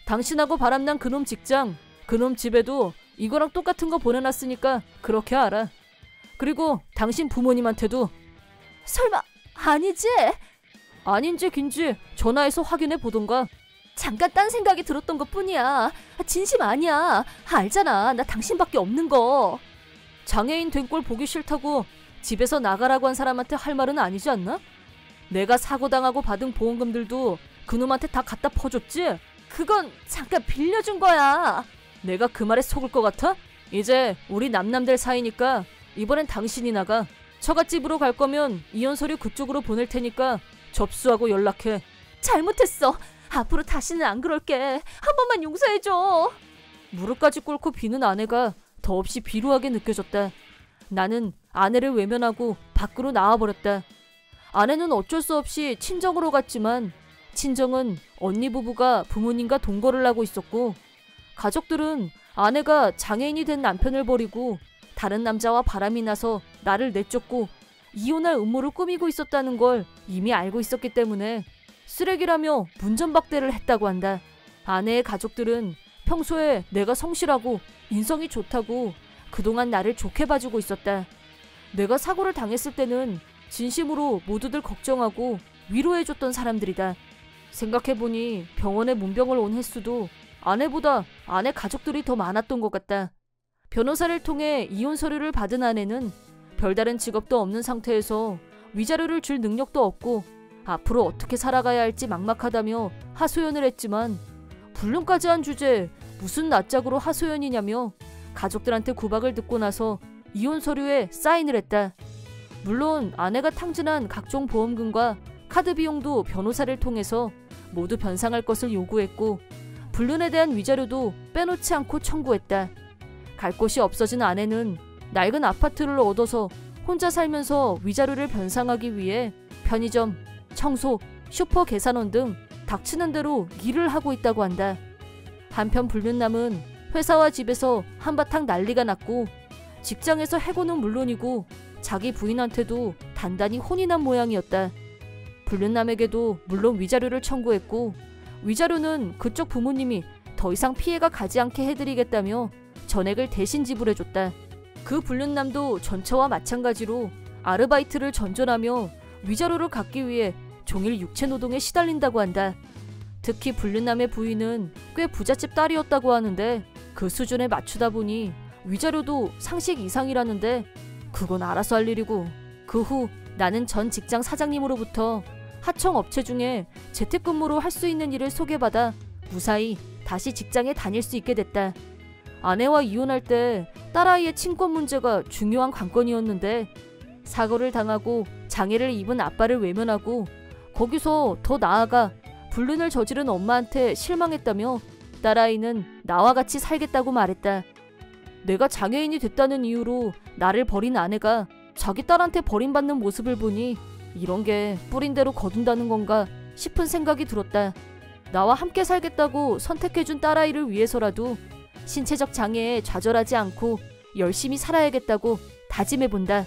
당신하고 바람난 그놈 직장, 그놈 집에도 이거랑 똑같은 거 보내놨으니까 그렇게 알아. 그리고 당신 부모님한테도. 설마 아니지? 아닌지 긴지 전화해서 확인해 보던가. 잠깐 딴 생각이 들었던 것뿐이야. 진심 아니야. 알잖아 나 당신밖에 없는 거. 장애인 된 꼴 보기 싫다고 집에서 나가라고 한 사람한테 할 말은 아니지 않나? 내가 사고당하고 받은 보험금들도 그놈한테 다 갖다 퍼줬지? 그건 잠깐 빌려준 거야. 내가 그 말에 속을 것 같아? 이제 우리 남남들 사이니까 이번엔 당신이 나가. 처갓집으로 갈 거면 이혼 서류 그쪽으로 보낼 테니까 접수하고 연락해. 잘못했어. 앞으로 다시는 안 그럴게. 한 번만 용서해줘. 무릎까지 꿇고 비는 아내가 더없이 비루하게 느껴졌다. 나는 아내를 외면하고 밖으로 나와버렸다. 아내는 어쩔 수 없이 친정으로 갔지만 친정은 언니 부부가 부모님과 동거를 하고 있었고 가족들은 아내가 장애인이 된 남편을 버리고 다른 남자와 바람이 나서 나를 내쫓고 이혼할 음모를 꾸미고 있었다는 걸 이미 알고 있었기 때문에 쓰레기라며 문전박대를 했다고 한다. 아내의 가족들은 평소에 내가 성실하고 인성이 좋다고 그동안 나를 좋게 봐주고 있었다. 내가 사고를 당했을 때는 진심으로 모두들 걱정하고 위로해줬던 사람들이다. 생각해보니 병원에 문병을 온 횟수도 아내보다 아내 가족들이 더 많았던 것 같다. 변호사를 통해 이혼 서류를 받은 아내는 별다른 직업도 없는 상태에서 위자료를 줄 능력도 없고 앞으로 어떻게 살아가야 할지 막막하다며 하소연을 했지만 불륜까지 한 주제에 무슨 낯짝으로 하소연이냐며 가족들한테 구박을 듣고 나서 이혼 서류에 사인을 했다. 물론 아내가 탕진한 각종 보험금과 카드 비용도 변호사를 통해서 모두 변상할 것을 요구했고 불륜에 대한 위자료도 빼놓지 않고 청구했다. 갈 곳이 없어진 아내는 낡은 아파트를 얻어서 혼자 살면서 위자료를 변상하기 위해 편의점, 청소, 슈퍼 계산원 등 닥치는 대로 일을 하고 있다고 한다. 한편 불륜남은 회사와 집에서 한바탕 난리가 났고 직장에서 해고는 물론이고 자기 부인한테도 단단히 혼이 난 모양이었다. 불륜남에게도 물론 위자료를 청구했고 위자료는 그쪽 부모님이 더 이상 피해가 가지 않게 해드리겠다며 전액을 대신 지불해줬다. 그 불륜남도 전처와 마찬가지로 아르바이트를 전전하며 위자료를 갚기 위해 종일 육체노동에 시달린다고 한다. 특히 불륜남의 부인은 꽤 부잣집 딸이었다고 하는데 그 수준에 맞추다 보니 위자료도 상식 이상이라는데 그건 알아서 할 일이고 그 후 나는 전 직장 사장님으로부터 하청 업체 중에 재택근무로 할 수 있는 일을 소개받아 무사히 다시 직장에 다닐 수 있게 됐다. 아내와 이혼할 때 딸아이의 친권 문제가 중요한 관건이었는데 사고를 당하고 장애를 입은 아빠를 외면하고 거기서 더 나아가 불륜을 저지른 엄마한테 실망했다며 딸아이는 나와 같이 살겠다고 말했다. 내가 장애인이 됐다는 이유로 나를 버린 아내가 자기 딸한테 버림받는 모습을 보니 이런 게 뿌린 대로 거둔다는 건가 싶은 생각이 들었다. 나와 함께 살겠다고 선택해준 딸아이를 위해서라도 신체적 장애에 좌절하지 않고 열심히 살아야겠다고 다짐해본다.